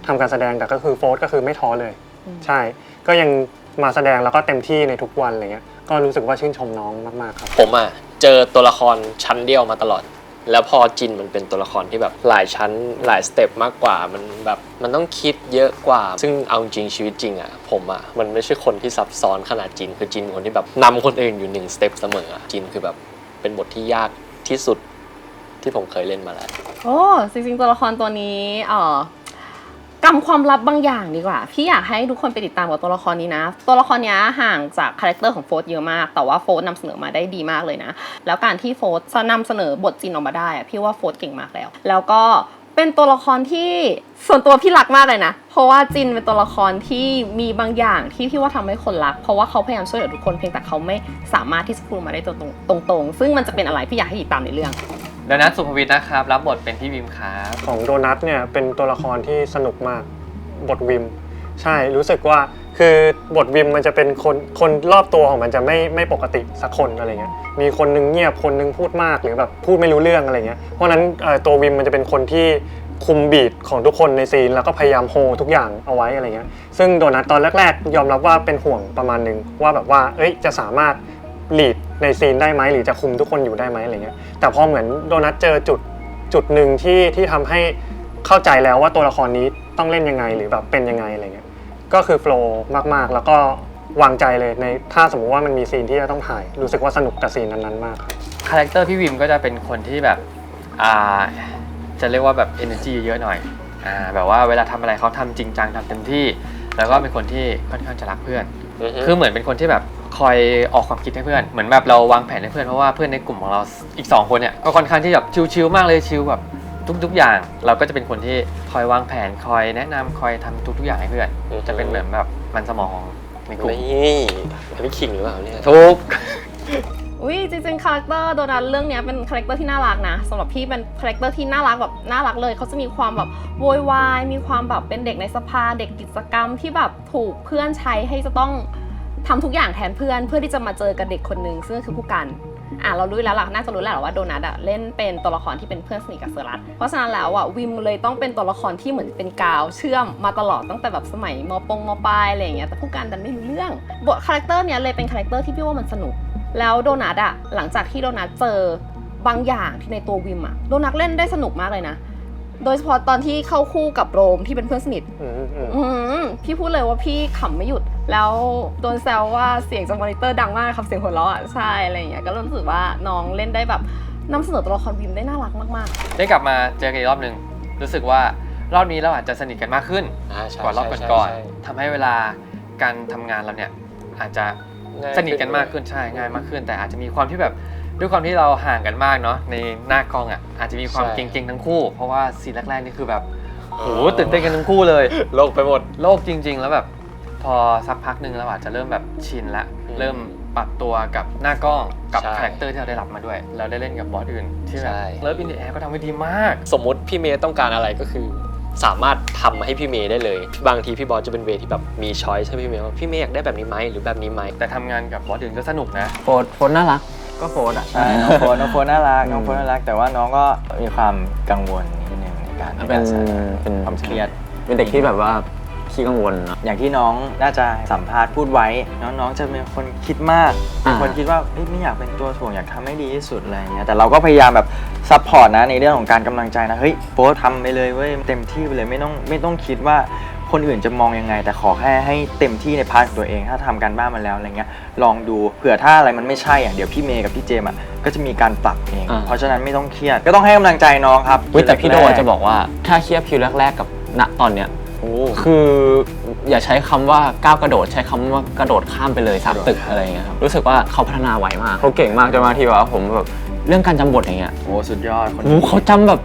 ทำการแสดงแต่ก็คือโฟร์ก็คือไม่ท้อเลยใช่ก็ยังมาแสดงแล้วก็เต็มที่ในทุกวันอะไรเงี้ยก็รู้สึกว่าชื่นชมน้องมากๆครับผมเจอตัวละครชั้นเดียวมาตลอดแล้วพอจินมันเป็นตัวละครที่แบบหลายชั้นหลายสเต็ปมากกว่ามันแบบมันต้องคิดเยอะกว่าซึ่งเอาจริงชีวิตจริงผมมันไม่ใช่คนที่ซับซ้อนขนาดจินคือจินคนที่แบบนำคนอื่นอยู่1สเต็ปเสมอจินคือแบบเป็นบทที่ยากที่สุดที่ผมเคยเล่นมาแล้วโอ้จริงๆตัวละครตัวนี้กำความลับบางอย่างดีกว่าพี่อยากให้ทุกคนไปติดตามกับตัวละครนี้นะตัวละครนี้ห่างจากคาแรคเตอร์ของโฟร์เยอะมากแต่ว่าโฟร์นำเสนอมาได้ดีมากเลยนะแล้วการที่โฟร์จะนำเสนอบทจินออกมาได้พี่ว่าโฟร์เก่งมากแล้วก็เป็นตัวละครที่ส่วนตัวพี่รักมากเลยนะเพราะว่าจินเป็นตัวละครที่มีบางอย่างที่พี่ว่าทำให้คนรักเพราะว่าเขาพยายามช่วยเหลือทุกคนเพียงแต่เขาไม่สามารถที่จะพูดมาได้ตรงๆซึ่งมันจะเป็นอะไรพี่อยากให้ติดตามในเรื่องโดนัทสุภวิทย์นะครับรับบทเป็นพี่วิมครับของโดนัทเนี่ยเป็นตัวละครที่สนุกมากบทวิมใช่รู้สึกว่าคือบทวิมมันจะเป็นคนรอบตัวของมันจะไม่ปกติสักคนอะไรเงี้ยมีคนนึงเงียบคนนึงพูดมากหรือแบบพูดไม่รู้เรื่องอะไรเงี้ยเพราะนั้นตัววิมมันจะเป็นคนที่คุมบีทของทุกคนในซีนแล้วก็พยายามโฮทุกอย่างเอาไว้อะไรเงี้ยซึ่งโดนัทตอนแรกๆยอมรับว่าเป็นห่วงประมาณนึงว่าแบบว่าจะสามารถลีดในซีนได้ไหมหรือจะคุมทุกคนอยู่ได้ไหมอะไรเงี้ยแต่พอเหมือนโดนัทเจอจุดหนึ่งที่ทำให้เข้าใจแล้วว่าตัวละครนี้ต้องเล่นยังไงหรือแบบเป็นยังไงอะไรเงี้ยก็คือโฟล์มากๆแล้วก็วางใจเลยในถ้าสมมุติว่ามันมีซีนที่จะต้องถ่ายรู้สึกว่าสนุกกับซีนนั้นๆมากครับคาแรคเตอร์พี่วิมก็จะเป็นคนที่แบบจะเรียกว่าแบบ energy เยอะหน่อยแบบว่าเวลาทำอะไรเขาทำจริงจังทำเต็มที่ แล้วก็เป็นคนที่ค่อนข้างจะรักเพื่อน คือเหมือนเป็นคนที่แบบคอยออกความคิดให้เพื่อนเหมือนแบบเราวางแผนให้เพื่อนเพราะว่าเพื่อนในกลุ่มของเราอีก2คนเนี่ยก็ค่อนข้างที่แบบชิลๆมากเลยชิลแบบทุกอย่างเราก็จะเป็นคนที่คอยวางแผนคอยแนะนำคอยทำทุกอย่างให้เพื่อนจะเป็นเหมือนแบบมันสมองในกลุ่ม นี่อันนี้ขิงหรือเปล่าเนี่ย ทุก อุ้ยจริงๆคาแรคเตอร์โดนัทเรื่องนี้เป็นคาแรคเตอร์ที่น่ารักนะสำหรับพี่เป็นคาแรคเตอร์ที่น่ารักแบบน่ารักเลยเขาจะมีความแบบโวยวายมีความแบบเป็นเด็กในสภาเด็กกิจกรรมที่แบบถูกเพื่อนใช้ให้จะต้องทำทุกอย่างแทนเพื่อนเพื่อที่จะมาเจอกับเด็กคนนึงซึ่งคือผู้กันเรารู้แล้วล่ะน่าจะรู้แล้วว่าโดนัทเล่นเป็นตัวละครที่เป็นเพื่อนสนิทกับเซอรัสเพราะฉะนั้นแล้ววิมเลยต้องเป็นตัวละครที่เหมือนเป็นกาวเชื่อมมาตลอดตั้งแต่แบบสมัยม.ปลายอะไรอย่างเงี้ยแต่ผู้กันดันไม่รู้เรื่องบทคาแรคเตอร์เนี้ยเลยเป็นคาแรคเตอร์ที่พี่ว่ามันสนุกแล้วโดนัทหลังจากที่โดนัทเจอบางอย่างที่ในตัววิมโดนัทเล่นได้สนุกมากเลยนะโดยเฉพาะตอนที่เข้าคู่กับโรมที่เป็นเพื่อนสนิทพี่พูดเลยว่าพี่ขำไม่หยุดแล้วโดนแซวว่าเสียงจากมอนิเตอร์ดังมากครับเสียงหัวเราะใช่อะไรอย่างเงี้ยก็รู้สึกว่าน้องเล่นได้แบบนำเสนอตัวละครวิมได้น่ารักมากๆได้กลับมาเจอกันอีกรอบนึงรู้สึกว่ารอบนี้เราอาจจะสนิทกันมากขึ้นกว่ารอบก่อนๆทำให้เวลาการทำงานเราเนี่ยอาจจะสนิทกันมากขึ้นใช่ง่ายมากขึ้นแต่อาจจะมีความที่แบบด้วยความที่เราห่างกันมากเนาะในหน้ากล้องอาจจะมีความเก่งๆทั้งคู่เพราะว่าซีนแรกๆนี่คือแบบโหตื่นเต้นกันทั้งคู่เลยโลกไปหมดโลกจริงๆแล้วแบบพอสักพักนึงเราอาจจะเริ่มแบบชินละเริ่มปรับตัวกับหน้ากล้องกับคาแรคเตอร์ที่เราได้รับมาด้วยเราได้เล่นกับบอสอื่นที่แบบเลิฟอินเดอะแอร์ก็ทำไว้ดีมากสมมุติพี่เมย์ต้องการอะไรก็คือสามารถทำให้พี่เมย์ได้เลยบางทีพี่บอสจะเป็นเวที่แบบมีช้อยส์ให้พี่เมย์ว่าพี่เมย์อยากได้แบบนี้ไหมหรือแบบนี้ไหมแต่ทำงานกับบอสอื่นก็สนุกนะโฟนน่ารักก็โฟนใช่น้องโฟนน่ารักน้องโฟนน่ารักแต่ว่าน้องก็มีความกังวลนิดนึงในการเป็นความเครียดเป็นเด็กที่แบบว่าขี้กังวลเนาะอย่างที่น้องน่าจะสัมภาษณ์พูดไว้น้องจะเป็นคนคิดมากเป็นคนคิดว่าไม่อยากเป็นตัวถ่วงอยากทำให้ดีที่สุดอะไรเงี้ยแต่เราก็พยายามแบบซัพพอร์ตนะในเรื่องของการกำลังใจนะเฮ้ยโฟทำไปเลยเว้ยเต็มที่ไปเลยไม่ต้องคิดว่าคนอื่นจะมองยังไงแต่ขอแค่ให้เต็มที่ในพาร์ทของตัวเองถ้าทำการบ้านมาแล้วอะไรเงี้ยลองดูเผื่อถ้าอะไรมันไม่ใช่เดี๋ยวพี่เมย์กับพี่เจมก็จะมีการปรับเองเพราะฉะนั้นไม่ต้องเครียดก็ต้องให้กำลังใจน้องครับแต่พี่โดจะบอกว่าถ้าเทียบคิวแรกๆกับณตอนเนี้ยคืออย่าใช้คำว่าก้าวกระโดดใช้คำว่ากระโดดข้ามไปเลย3ตึกอะไรเงี้ยครับรู้สึกว่าเขาพัฒนาไวมากเขาเก่งมากจนบางทีว่าผมแบบเรื่องการจำบทอย่างเงี้ยสุดยอดเขาจำแบบ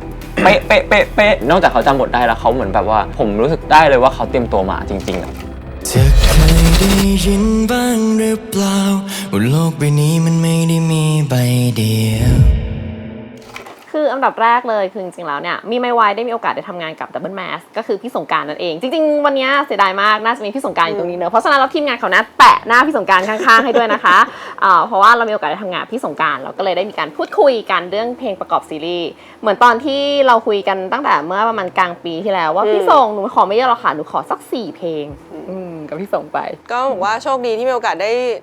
เป๊ะนอกจากเขาจำบทได้แล้วเขาเหมือนแบบว่าผมรู้สึกได้เลยว่าเขาเตรียมตัวมาจริงๆเธอเคยได้ยินบ้างหรือเปล่าว่าโลกใบนี้มันไม่ได้มีใบเดียวคืออันดับแรกเลยคือจริงๆแล้วเนี่ยมีไม่ไวได้มีโอกาสได้ทำงานกับ Double Mask ก็คือพี่สงกรานต์นั่นเองจริงๆวันนี้เสียดายมากน่าจะมีพี่สงกรานต์อยู่ตรงนี้เนอะเพราะฉะนั้นเราทีมงานเขานะแปะหน้าพี่สงกรานต์ข้างๆให้ด้วยนะคะเพราะว่าเรามีโอกาสได้ทำงานพี่สงกรานต์เราก็เลยได้มีการพูดคุยกันเรื่องเพลงประกอบซีรีส์เหมือนตอนที่เราคุยกันตั้งแต่เมื่อประมาณกลางปีที่แล้วว่าพี่สงหนูขอไม่เยอะหรอกค่ะหนูขอสัก4เพลงกับพี่สงไปก็บอกว่าโชคดีที่มีโอกาสได้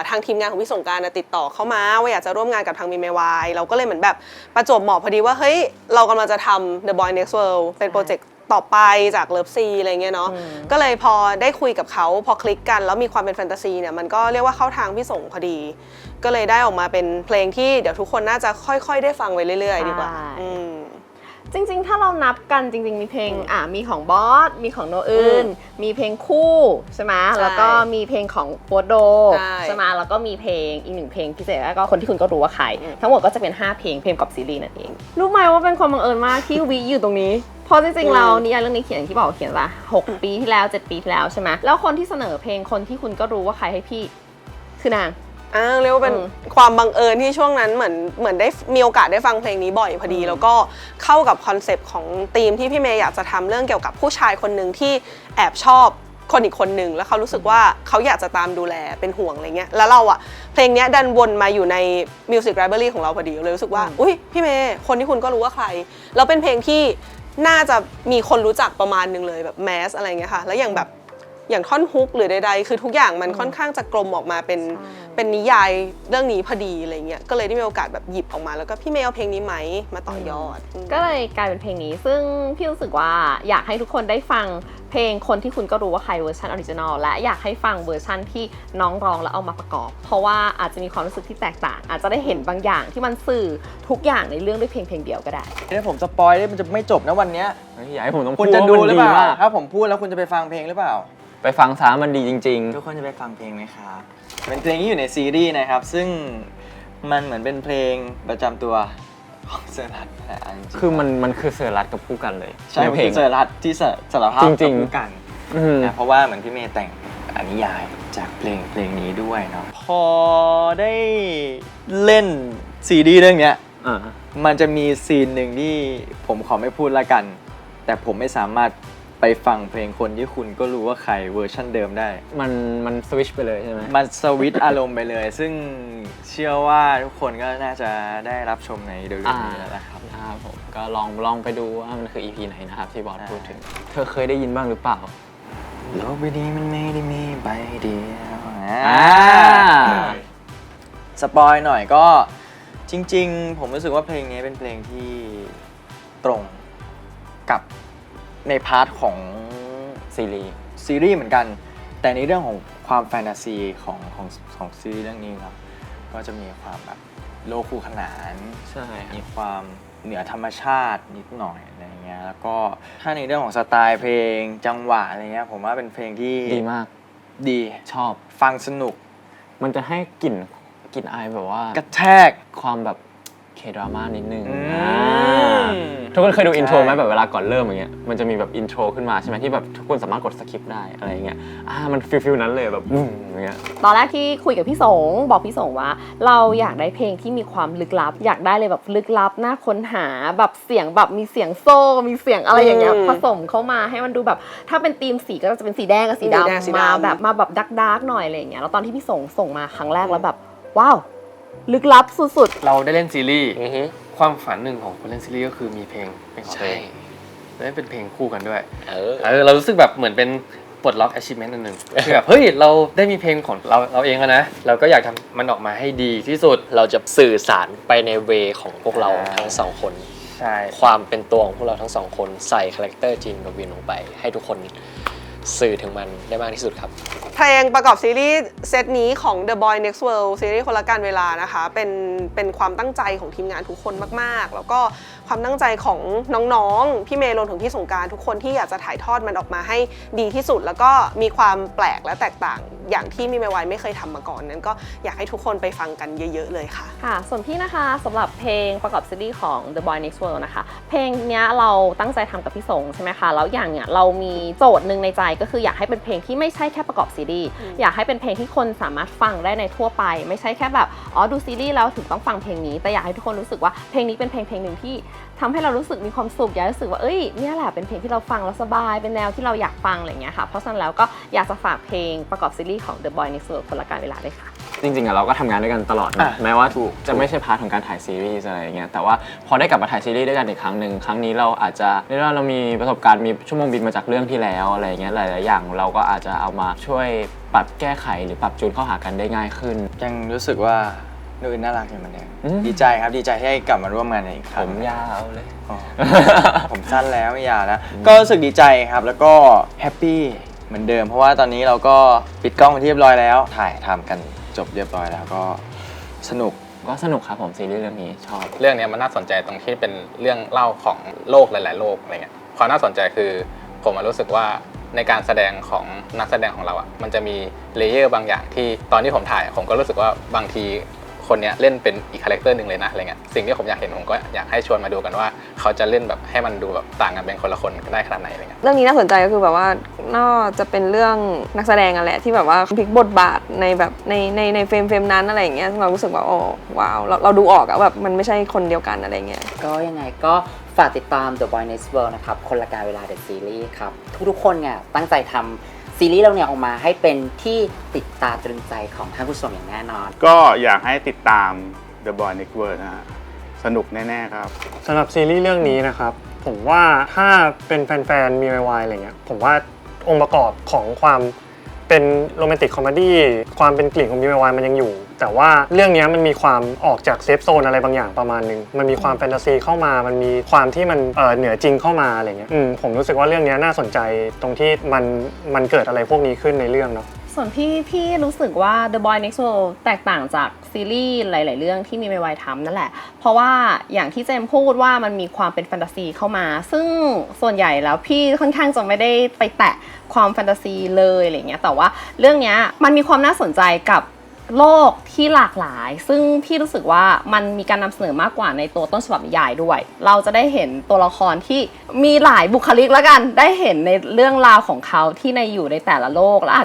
ทางทีมงานของพี่สงกรานต์ติดต่อเข้ามาว่าอยากจะร่วมงานกับทางมีเมวายเราก็เลยเหมือนแบบประจวบเหมาะพอดีว่าเฮ้ยเรากำลังจะทำ The Boy Next World เป็นโปรเจกต์ต่อไปจาก Love C อะไรเงี้ยเนาะก็เลยพอได้คุยกับเขาพอคลิกกันแล้วมีความเป็นแฟนตาซีเนี่ยมันก็เรียกว่าเข้าทางพี่สงพอดีก็เลยได้ออกมาเป็นเพลงที่เดี๋ยวทุกคนน่าจะค่อยๆได้ฟังไปเรื่อยๆดีกว่าจริงๆถ้าเรานับกันจริงๆมีเพลงมีของบอสมีของโนอื่นมีเพลงคู่ใช่ไหมแล้วก็มีเพลงของโฟโดใช่ไหมแล้วก็มีเพลงอีก1เพลงพิเศษแล้วก็คนที่คุณก็รู้ว่าใครทั้งหมดก็จะเป็น5เพลงกับซีรีส์นั่นเองรู้ไหมว่าเป็นความบังเอิญมากที่วิอยู่ตรงนี้เพราะจริงๆเรานิยายเรื่องนี้เขียนอย่างที่บอกเขียนว่า6 ปีที่แล้ว7 ปีที่แล้วใช่ไหมแล้วคนที่เสนอเพลงคนที่คุณก็รู้ว่าใครให้พี่คือนางเรียกว่าเป็นความบังเอิญที่ช่วงนั้นเหมือนได้มีโอกาสได้ฟังเพลงนี้บ่อยพอดีแล้วก็เข้ากับคอนเซปต์ของธีมที่พี่เมย์อยากจะทำเรื่องเกี่ยวกับผู้ชายคนหนึ่งที่แอบชอบคนอีกคนหนึ่งแล้วเขารู้สึกว่าเขาอยากจะตามดูแลเป็นห่วงอะไรเงี้ยแล้วเราเพลงนี้ดันวนมาอยู่ใน Music Library ของเราพอดีเลยรู้สึกว่าอุ้ยพี่เมย์คนที่คุณก็รู้ว่าใครแล้วเป็นเพลงที่น่าจะมีคนรู้จักประมาณนึงเลยแบบแมสอะไรเงี้ยค่ะแล้วอย่างท่อนฮุกหรือใดๆคือทุกอย่างมันค่อนข้างจะกลมออกมาเป็นนิยายเรื่องนี้พอดีอะไรเงี้ยก็เลยได้มีโอกาสแบบหยิบออกมาแล้วก็พี่เมย์เอาเพลงนี้ไหมมาต่อยอดก็เลยกลายเป็นเพลงนี้ซึ่งพี่รู้สึกว่าอยากให้ทุกคนได้ฟังเพลงคนที่คุณก็รู้ว่าใครเวอร์ชันออริจินอลและอยากให้ฟังเวอร์ชันที่น้องร้องแล้วเอามาประกอบเพราะว่าอาจจะมีความรู้สึกที่แตกต่างอาจจะได้เห็นบางอย่างที่มันสื่อทุกอย่างในเรื่องด้วยเพลงเดียวก็ได้ถ้าผมสปอยได้มันจะไม่จบนะวันนี้อยากให้ผมต้องคุณจะดูหรือเปล่าถ้าผมพูดแล้วคุณจะไปฟังเพลงหรือเปล่า ไปฟังซะมันดีจริง ทุกคนจะไปฟังเพลงไหมครับเป็นเพลงที่อยู่ในซีรีส์นะครับ ซึ่งมันเหมือนเป็นเพลงประจำตัวของเซอร์รัตแหละจริงๆ ๆ คือมันคือเซอร์รัตกับผู้กันเลย ใช่ ใน มัน เพล คื ง อเซอร์รัตที่สารภาพ จริ กับ งๆ ผู้กัน อืม นะเพราะว่าเหมือนพี่เมย์แต่งนิยายจากเพลงนี้ด้วยเนาะพอได้เล่นซีรีส์เรื่องเนี้ย อ่า มันจะมีซีนหนึ่งที่ผมขอไม่พูดละกัน แต่ผมไม่สามารถไปฟังเพลงคนที่คุณก็รู้ว่าใครเวอร์ชั่นเดิมได้ มันสวิตช์ไปเลยใช่ไหม มันสวิตช์อารมณ์ไปเลย ซึ่งเชื่อว่าทุกคนก็น่าจะได้รับชมในเดือนนี้แล้วนะครับ ครับผมก็ลองไปดูว่ามันคือ EP ไหนนะครับที่บอสพูดถึง เธอเคยได้ยินบ้างหรือเปล่า โลกใบนี้มันไม่ได้มีใบเดียวสปอยหน่อยก็จริงๆ ผมรู้สึกว่าเพลงนี้เป็นเพลงที่ตรงกับในพาร์ทของ ซีรีส์ เหมือนกัน แต่ในเรื่องของความแฟนตาซีของซีรีส์เรื่องนี้ครับก็จะมีความแบบโลกคู่ขนาน ใช่ครับ มีความเหนือธรรมชาตินิดหน่อยอะไรเงี้ยแล้วก็ถ้าในเรื่องของสไตล์เพลงจังหวะอะไรเงี้ยผมว่าเป็นเพลงที่ ดีมาก ดี ชอบ ฟังสนุก มันจะให้กลิ่นอายแบบว่าก ระแทก ความแบบเคดราม่านิดนึง อืม ทุกคนเคยดูอินโทรไหม ใช่ แบบเวลาก่อนเริ่มอย่างเงี้ยมันจะมีแบบอินโทรขึ้นมาใช่ไหมที่แบบทุกคนสามารถกดสคิปได้อะไรอย่างเงี้ยมันฟิลนั้นเลยแบบอย่างเงี้ย ตอนแรกที่คุยกับพี่สงบอกพี่สงว่า เราอยากได้เพลงที่มีความลึกลับ อยากได้เลยแบบลึกลับน่าค้นหาแบบเสียงแบบมีเสียงโซ่มีเสียงอะไรอย่างเงี้ยผสมเข้ามาให้มันดูแบบถ้าเป็นธีมสีก็จะเป็นสีแดงกับสีดำมาแบบดาร์กหน่อยอะไรอย่างเงี้ยแล้วตอนที่พี่สงส่งมาครั้งแรกแล้วแบบว้าวลึกลับสุดๆ เราได้เล่นซีรีส์ความฝันหนึ่งของคนเล่นซีรีส์ก็คือมีเพลงเป็นของตัวเองและเป็นเพลงคู่กันด้วยเรารู้สึกแบบเหมือนเป็นปลดล็อก achievement อันหนึ่งคือแบบเฮ้ยเราได้มีเพลงของเราเองแล้วนะเราก็อยากทำมันออกมาให้ดีที่สุด เราจะสื่อสารไปในเวของพวกเราทั้งสองคน ใช่ ความเป็นตัวของพวกเราทั้งสองคนใส่คาแรคเตอร์จินกับวินลงไป ให้ทุกคนสื่อถึงมันได้มากที่สุดครับ เพลงประกอบซีรีส์เซตนี้ของ The Boy Next World ซีรีส์คนละการเวลานะคะเป็นความตั้งใจของทีมงานทุกคนมากๆแล้วก็ความตั้งใจของน้องๆพี่เมย์รวมถึงพี่สงกรานต์ทุกคนที่อยากจะถ่ายทอดมันออกมาให้ดีที่สุดแล้วก็มีความแปลกและแตกต่างอย่างที่มีเมย์ไวไม่เคยทำมาก่อนนั้นก็อยากให้ทุกคนไปฟังกันเยอะๆเลยค่ะค่ะส่วนพี่นะคะสำหรับเพลงประกอบซีรีส์ของ The Boy Next World นะคะเพลงเนี้ยเราตั้งใจทำกับพี่สงใช่ไหมคะแล้วอย่างเนี้ยเรามีโจทย์หนึ่งในใจก็คืออยากให้เป็นเพลงที่ไม่ใช่แค่ประกอบซีรีส์อยากให้เป็นเพลงที่คนสามารถฟังได้ในทั่วไปไม่ใช่แค่แบบดูซีรีส์แล้วถึงต้องฟังเพลงนี้แต่อยากให้ทุกคนรู้สึกว่าเพลงนี้เป็นเพลงหนึ่งที่ทำให้เรารู้สึกมีความสุขอยากรู้สึกว่าเนี่ยแหละเป็นเพลงที่เราฟังแล้วสบายเป็นแนวที่เราอยากฟังอะไรอย่างเงี้ยค่ะเพราะฉะนั้นแล้วก็อยากจะฝากเพลงประกอบซีรีส์ของ The Boy Next World คนละการเวลาด้วยค่ะจริงๆเราก็ทำงานด้วยกันตลอดนะแม้ว่าจะไม่ใช่พาร์ทของการถ่ายซีรีส์อะไรอย่างเงี้ยแต่ว่าพอได้กลับมาถ่ายซีรีส์ด้วยกันอีกครั้งหนึ่งครั้งนี้เราอาจจะเรียกว่าเรามีประสบการณ์มีชั่วโมงบินมาจากเรื่องที่แล้วอะไรอย่างเงี้ยหลายๆอย่างเราก็อาจจะเอามาช่วยปรับแก้ไขหรือปรับจูนเข้าหากันได้ง่ายขึ้น ยังรู้สึกว่านูนน่ารักอยู่เหมือนเดิมดีใจครับดีใจที่ได้กลับมาร่วมงานอีกครั้ง ผมยาวเลย ผมสั้นแล้วไม่ยาวแล้วก็รู้สึกดีใจครับแล้วก็แฮปปี้เหมือนเดิมเพราะว่าตอนนี้เราก็ปิดกล้องเป็นที่เรียบร้อยแล้วถ่ายทำกันจบเรียบร้อยแล้วก็สนุกครับผมซีรีส์เรื่องนี้ชอบเรื่องนี้มันน่าสนใจตรงที่เป็นเรื่องเล่าของโลกหลายๆโลกอะไรเงี้ยความน่าสนใจคือผมรู้สึกว่าในการแสดงของนักแสดงของเรามันจะมีเลเยอร์บางอย่างที่ตอนที่ผมถ่ายผมก็รู้สึกว่าบางทีคนนี้เล่นเป็นอีกคาแรคเตอร์หนึ่งเลยนะอะไรเงี้ยสิ่งที่ผมอยากเห็นผมก็อยากให้ชวนมาดูกันว่าเขาจะเล่นแบบให้มันดูแบบต่างกันเป็นคนละคนได้ขนาดไหนอะไรเงี้ยเรื่องนี้น่าสนใจก็คือแบบว่าน่าจะเป็นเรื่องนักแสดงกันแหละที่แบบว่าพลิกบทบาทในแบบในเฟรมนั้นอะไรอย่างเงี้ยเรารู้สึกว่าว้าวเราดูออกอะแบบมันไม่ใช่คนเดียวกันอะไรเงี้ยก็ยังไงก็ฝากติดตาม The Boy Next World นะครับคนละการเวลา The Series ครับทุกคนเนี่ยตั้งใจทำซีรีส์เราเนี่ยออกมาให้เป็นที่ติดตาตรึงใจของท่านผู้ชมอย่างแน่นอนก็อยากให้ติดตาม The Boy Next World นะฮะสนุกแน่ๆครับสำหรับซีรีส์เรื่องนี้นะครับผมว่าถ้าเป็นแฟนๆมีวายอะไรเงี้ยผมว่าองค์ประกอบของความเป็นโรแมนติกคอมเมดี้ความเป็นกลิ่นของมีวายมันยังอยู่แต่ว่าเรื่องนี้มันมีความออกจากเซฟโซนอะไรบางอย่างประมาณนึงมันมีความแฟนตาซีเข้ามามันมีความที่มันเหนือจริงเข้ามาอะไรเงี้ยผมรู้สึกว่าเรื่องนี้น่าสนใจตรงที่มันเกิดอะไรพวกนี้ขึ้นในเรื่องเนาะ ส่วนพี่รู้สึกว่า The Boy Next World แตกต่างจากซีรีส์หลายๆเรื่องที่มีไมวายทำนั่นแหละเพราะว่าอย่างที่เจมพูดว่ามันมีความเป็นแฟนตาซีเข้ามาซึ่งส่วนใหญ่แล้วพี่ค่อนข้างจะไม่ได้ไปแตะความแฟนตาซีเลยอะไรเงี้ยแต่ว่าเรื่องนี้มันมีความน่าสนใจกับโลกที่หลากหลายซึ่งพี่รู้สึกว่ามันมีการนำเสนอมากกว่าในตัวต้นฉบับนิยายด้วยเราจะได้เห็นตัวละครที่มีหลายบุคลิกแล้วกันได้เห็นในเรื่องราวของเขาที่อยู่ในแต่ละโลกแล้วเ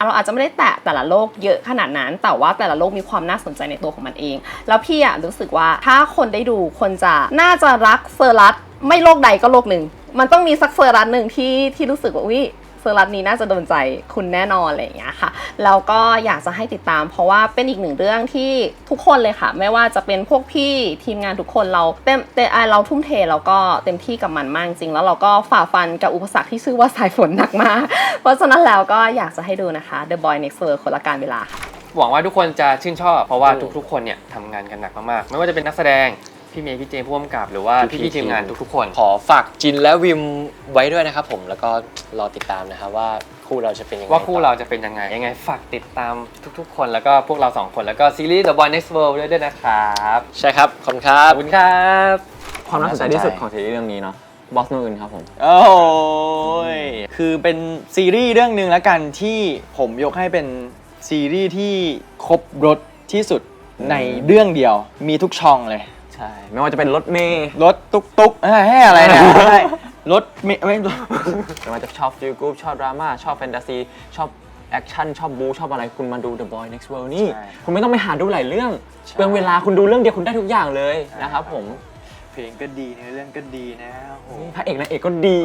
ราอาจจะไม่ได้แตะแต่ละโลกเยอะขนาดนั้นแต่ว่าแต่ละโลกมีความน่าสนใจในตัวของมันเองแล้วพี่รู้สึกว่าถ้าคนได้ดูคนจะน่าจะรักเซอร์รัสไม่โลกใดก็โลกหนึ่งมันต้องมีสักเซอร์รัสหนึ่งที่รู้สึกว่าอุ๊ยเซอร์รัสนี้น่าจะโดนใจคุณแน่นอนอะไรอย่างเงี้ยค่ะแล้วก็อยากจะให้ติดตามเพราะว่าเป็นอีกหนึ่งเรื่องที่ทุกคนเลยค่ะไม่ว่าจะเป็นพวกพี่ทีมงานทุกคนเราเราทุ่มเทแล้วก็เต็มที่กับมันมากจริงแล้วเราก็ฝ่าฟันกับอุปสรรคที่ชื่อว่าสายฝนหนักมากเพราะฉะนั้นแล้วก็อยากจะให้ดูนะคะ The Boy Next World คนละการเวลาค่ะ หวังว่าทุกคนจะชื่นชอบเพราะว่าทุกๆคนเนี่ยทำงานกันหนักมากๆไม่ว่าจะเป็นนักแสดงพี่เมย์พี่เจมผู้กำกับหรือว่าพี่ทีมงานทุกๆคนขอฝากจินและวิมไว้ด้วยนะครับผมแล้วก็รอติดตามนะครับว่าคู่เราจะเป็นยังไงว่าคู่เราจะเป็นยังไงฝากติดตามทุกๆคนแล้วก็พวกเรา2คนแล้วก็ซีรีส์ The Boy Next World ด้วยนะครับใช่ครับขอบคุณครับ ขอบคุณครับ ความน่าสนใจที่สุดของซีรีส์เรื่องนี้เนาะบอสโนอื่นครับผมโอ้ยคือเป็นซีรีส์เรื่องนึงแล้วกันที่ผมยกให้เป็นซีรีส์ที่ครบรสที่สุดในเรื่องเดียวมีทุกช่องเลยใช่ไม่ว่าจะเป็นรถเมล์รถตุ๊กให้อะไรเนี่ยรถไม่ว่าจะชอบฟิลกู๊ปชอบดราม่าชอบแฟนตาซีชอบแอคชั่นชอบบู๊ชอบอะไรคุณมาดู The Boy Next World นี่คุณไม่ต้องไปหาดูหลายเรื่องเปลืองเวลาคุณดูเรื่องเดียวคุณได้ทุกอย่างเลยนะครับผมเพลงก็ดีเรื่องก็ดีนะพระเอกนางเอกก็ดี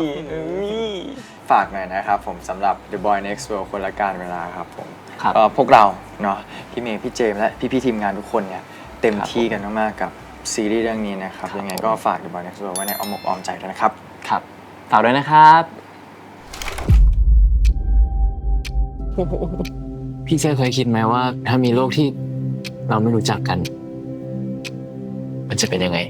ฝากหน่อยนะครับผมสำหรับ The Boy Next World คนละการเวลาครับผมก็พวกเราเนาะพี่เมย์พี่เจมและพี่ทีมงานทุกคนเนี่ยเต็มที่กันมากๆกับซีรีส์เรื่องนี้นะครับยังไงก็ฝาก The Boy Next World ไว้ในอ้อมอกอ้อมใจด้วยนะครับครับฝากด้วยนะครับพี่เคยคิดไหมว่าถ้ามีโลกที่เราไม่รู้จักกันมันจะเป็นยังไง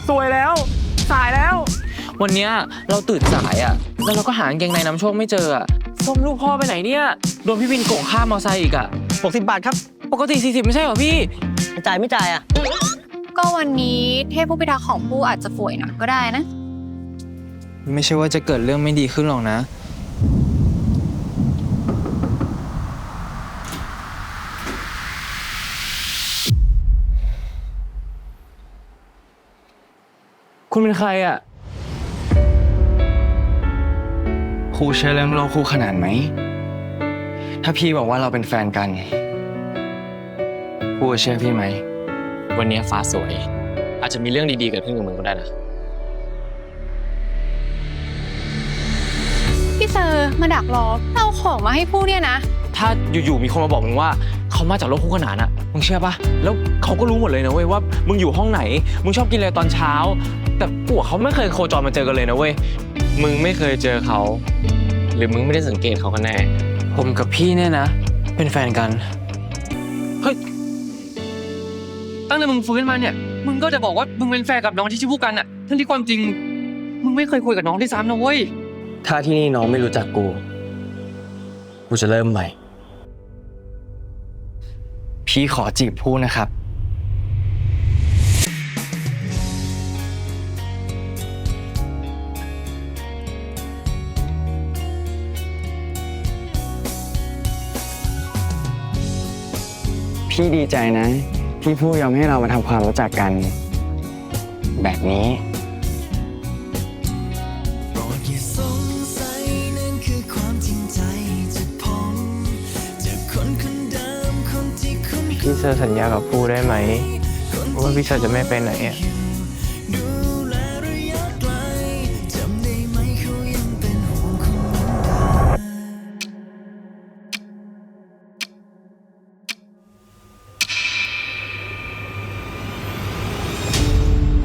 สวยแล้วสายแล้ววันนี้เราตื่นสายอ่ะแล้วเราก็หากางเกงในนำโชคไม่เจออ่ะส้มลูกพ่อไปไหนเนี่ยโดนพี่วินโกงค่ามอไซค์อีกอ่ะ60 บาทครับปกติ40ไม่ใช่เหรอพี่ไม่จ่ายอ่ะก็วันนี้เทพผู้พิทักษ์ของผู้อาจจะป่วยหน่อยก็ได้นะไม่ใช่ว่าจะเกิดเรื่องไม่ดีขึ้นหรอกนะคุณเป็นใครอ่ะครูเชื่อเรื่องโลกคู่ขนานไหมถ้าพี่บอกว่าเราเป็นแฟนกันครูเชื่อพี่ไหมวันนี้ฟ้าสวยอาจจะมีเรื่องดีๆเกิดขึ้นกับมึงก็ได้นะพี่เซอร์มาดักรอเอาของมาให้ผู้เนี่ยนะถ้าอยู่ๆมีคนมาบอกมึงว่าเขามาจากโลกคู่ขนานอ่ะมึงเชื่อปะแล้วเขาก็รู้หมดเลยนะเว้ยว่ามึงอยู่ห้องไหนมึงชอบกินอะไรตอนเช้าแต่ปู่เขาไม่เคยโคจรมาเจอกันเลยนะเว้ยมึงไม่เคยเจอเขาหรือมึงไม่ได้สังเกตเขากันแน่ผมกับพี่เนี่ยนะเป็นแฟนกันเฮ้ยตั้งแต่มึงฟื้นมาเนี่ยมึงก็จะบอกว่ามึงเป็นแฟนกับน้องที่ชื่อผู้กันอ่ะทั้งที่ความจริงมึงไม่เคยคุยกับน้องที่ซ้ำนะเว้ยถ้าที่นี่น้องไม่รู้จักกูจะเริ่มใหม่พี่ขอจีบผู้นะครับพี่ดีใจนะที่ผู้ยอมให้เรามาทำความรู้จักกันแบบนี้พี่เซอร์สัญญากับผู้ได้ไหมว่าพี่เซอร์จะไม่ไปไหนอ่ะ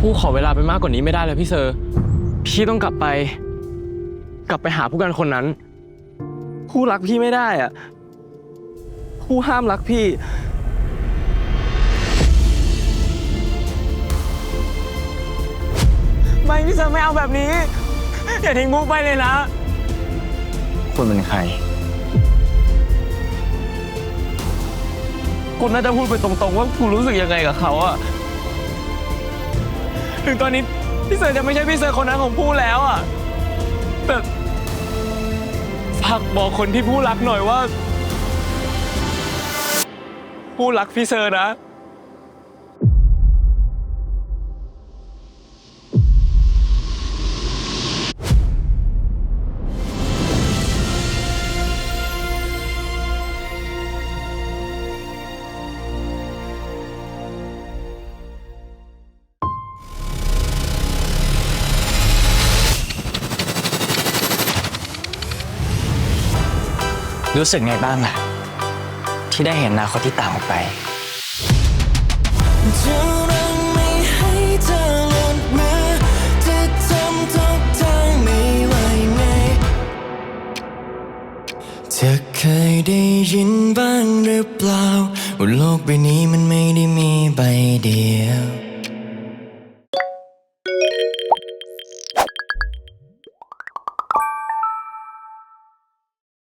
ผ ผู้ขอเวลาไปมากกว่านี้ไม่ได้เลยพี่เซอร์พี่ต้องกลับไปหาผู้กันคนนั้นผู้รักพี่ไม่ได้อะผู้ห้ามรักพี่ไม่พี่เซอร์ไม่เอาแบบนี้อย่าทิ้งมุกไปเลยนะคุณเป็นใครคุณน่าจะพูดไปตรงๆว่าคุณรู้สึกยังไงกับเขาอะถึงตอนนี้พี่เซอร์จะไม่ใช่พี่เซอร์คนนั้นของผู้แล้วอะแต่ฝากบอกคนที่ผู้รักหน่อยว่าผู้รักพี่เซอร์นะรู้สึกไงบ้างล่ะ ที่ได้เห็นอนาคตที่ต่างออกไปจะรังไม่ให้เธอหลุดมือจะทำทุกทางไม่ว่ายังไงเธอเคยได้ยินบ้างหรือเปล่าว่าโลกใบนี้มันไม่ได้มีใบเดียว